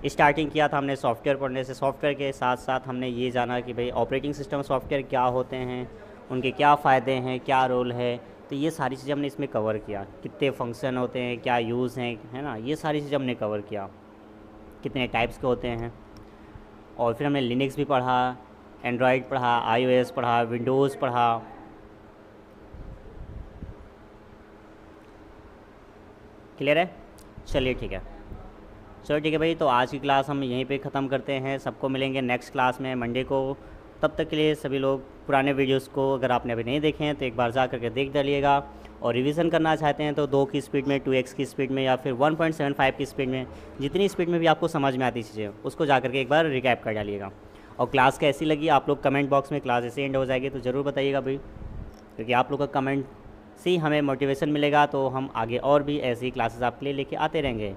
स्टार्टिंग किया था हमने सॉफ्टवेयर पढ़ने से, सॉफ्टवेयर के साथ साथ हमने ये जाना कि भाई ऑपरेटिंग सिस्टम सॉफ्टवेयर क्या होते हैं, उनके क्या फ़ायदे हैं, क्या रोल है। तो ये सारी चीज़ें हमने इसमें कवर किया, कितने फंक्शन होते हैं, क्या यूज़ हैं, है ना, ये सारी चीज़ें हमने कवर किया, कितने टाइप्स के होते हैं। और फिर हमने लिनक्स भी पढ़ा, एंड्रॉयड पढ़ा, iOS पढ़ा, विंडोज़ पढ़ा। क्लियर है? चलिए ठीक है, चलो ठीक है भाई। तो आज की क्लास हम यहीं पे ख़त्म करते हैं। सबको मिलेंगे नेक्स्ट क्लास में मंडे को। तब तक के लिए सभी लोग पुराने वीडियोस को अगर आपने अभी नहीं देखे हैं तो एक बार जा करके देख डालिएगा, और रिवीजन करना चाहते हैं तो 2 की स्पीड में, 2x की स्पीड में, या फिर 1.75 की स्पीड में, जितनी स्पीड में भी आपको समझ में आती चीज़ें उसको जा करके एक बार रिकैप कर डालिएगा। और क्लास कैसी लगी आप लोग कमेंट बॉक्स में, क्लास ऐसे एंड हो जाएगी तो ज़रूर बताइएगा भाई, क्योंकि आप लोग का कमेंट से ही हमें मोटिवेशन मिलेगा, तो हम आगे और भी ऐसी क्लासेस आपके लिए लेके आते रहेंगे।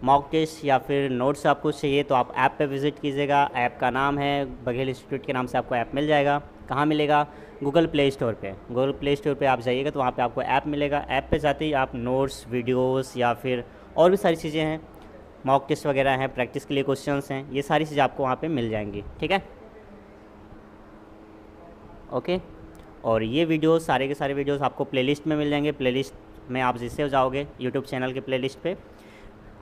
मॉक टेस्ट या फिर नोट्स आपको चाहिए तो आप ऐप पे विज़िट कीजिएगा। ऐप का नाम है बघेल इंस्टीट्यूट के नाम से आपको ऐप मिल जाएगा। कहाँ मिलेगा? गूगल प्ले स्टोर पे। गूगल प्ले स्टोर पे आप जाइएगा तो वहाँ पे आपको ऐप मिलेगा। ऐप पे जाते ही आप नोट्स, वीडियोस या फिर और भी सारी चीज़ें हैं, मॉक टेस्ट वगैरह हैं, प्रैक्टिस के लिए क्वेश्चंस हैं, ये सारी चीज़ें आपको वहाँ पे मिल जाएंगी। ठीक है, ओके। और ये वीडियोस, सारे के सारे वीडियोस आपको प्लेलिस्ट में मिल जाएंगे। प्लेलिस्ट में आप जिससे जाओगे यूट्यूब चैनल के प्लेलिस्ट पे,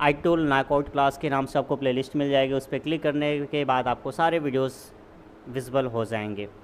iTool नॉकआउट क्लास के नाम से आपको प्लेलिस्ट मिल जाएगी। उस पर क्लिक करने के बाद आपको सारे वीडियोस विजिबल हो जाएंगे।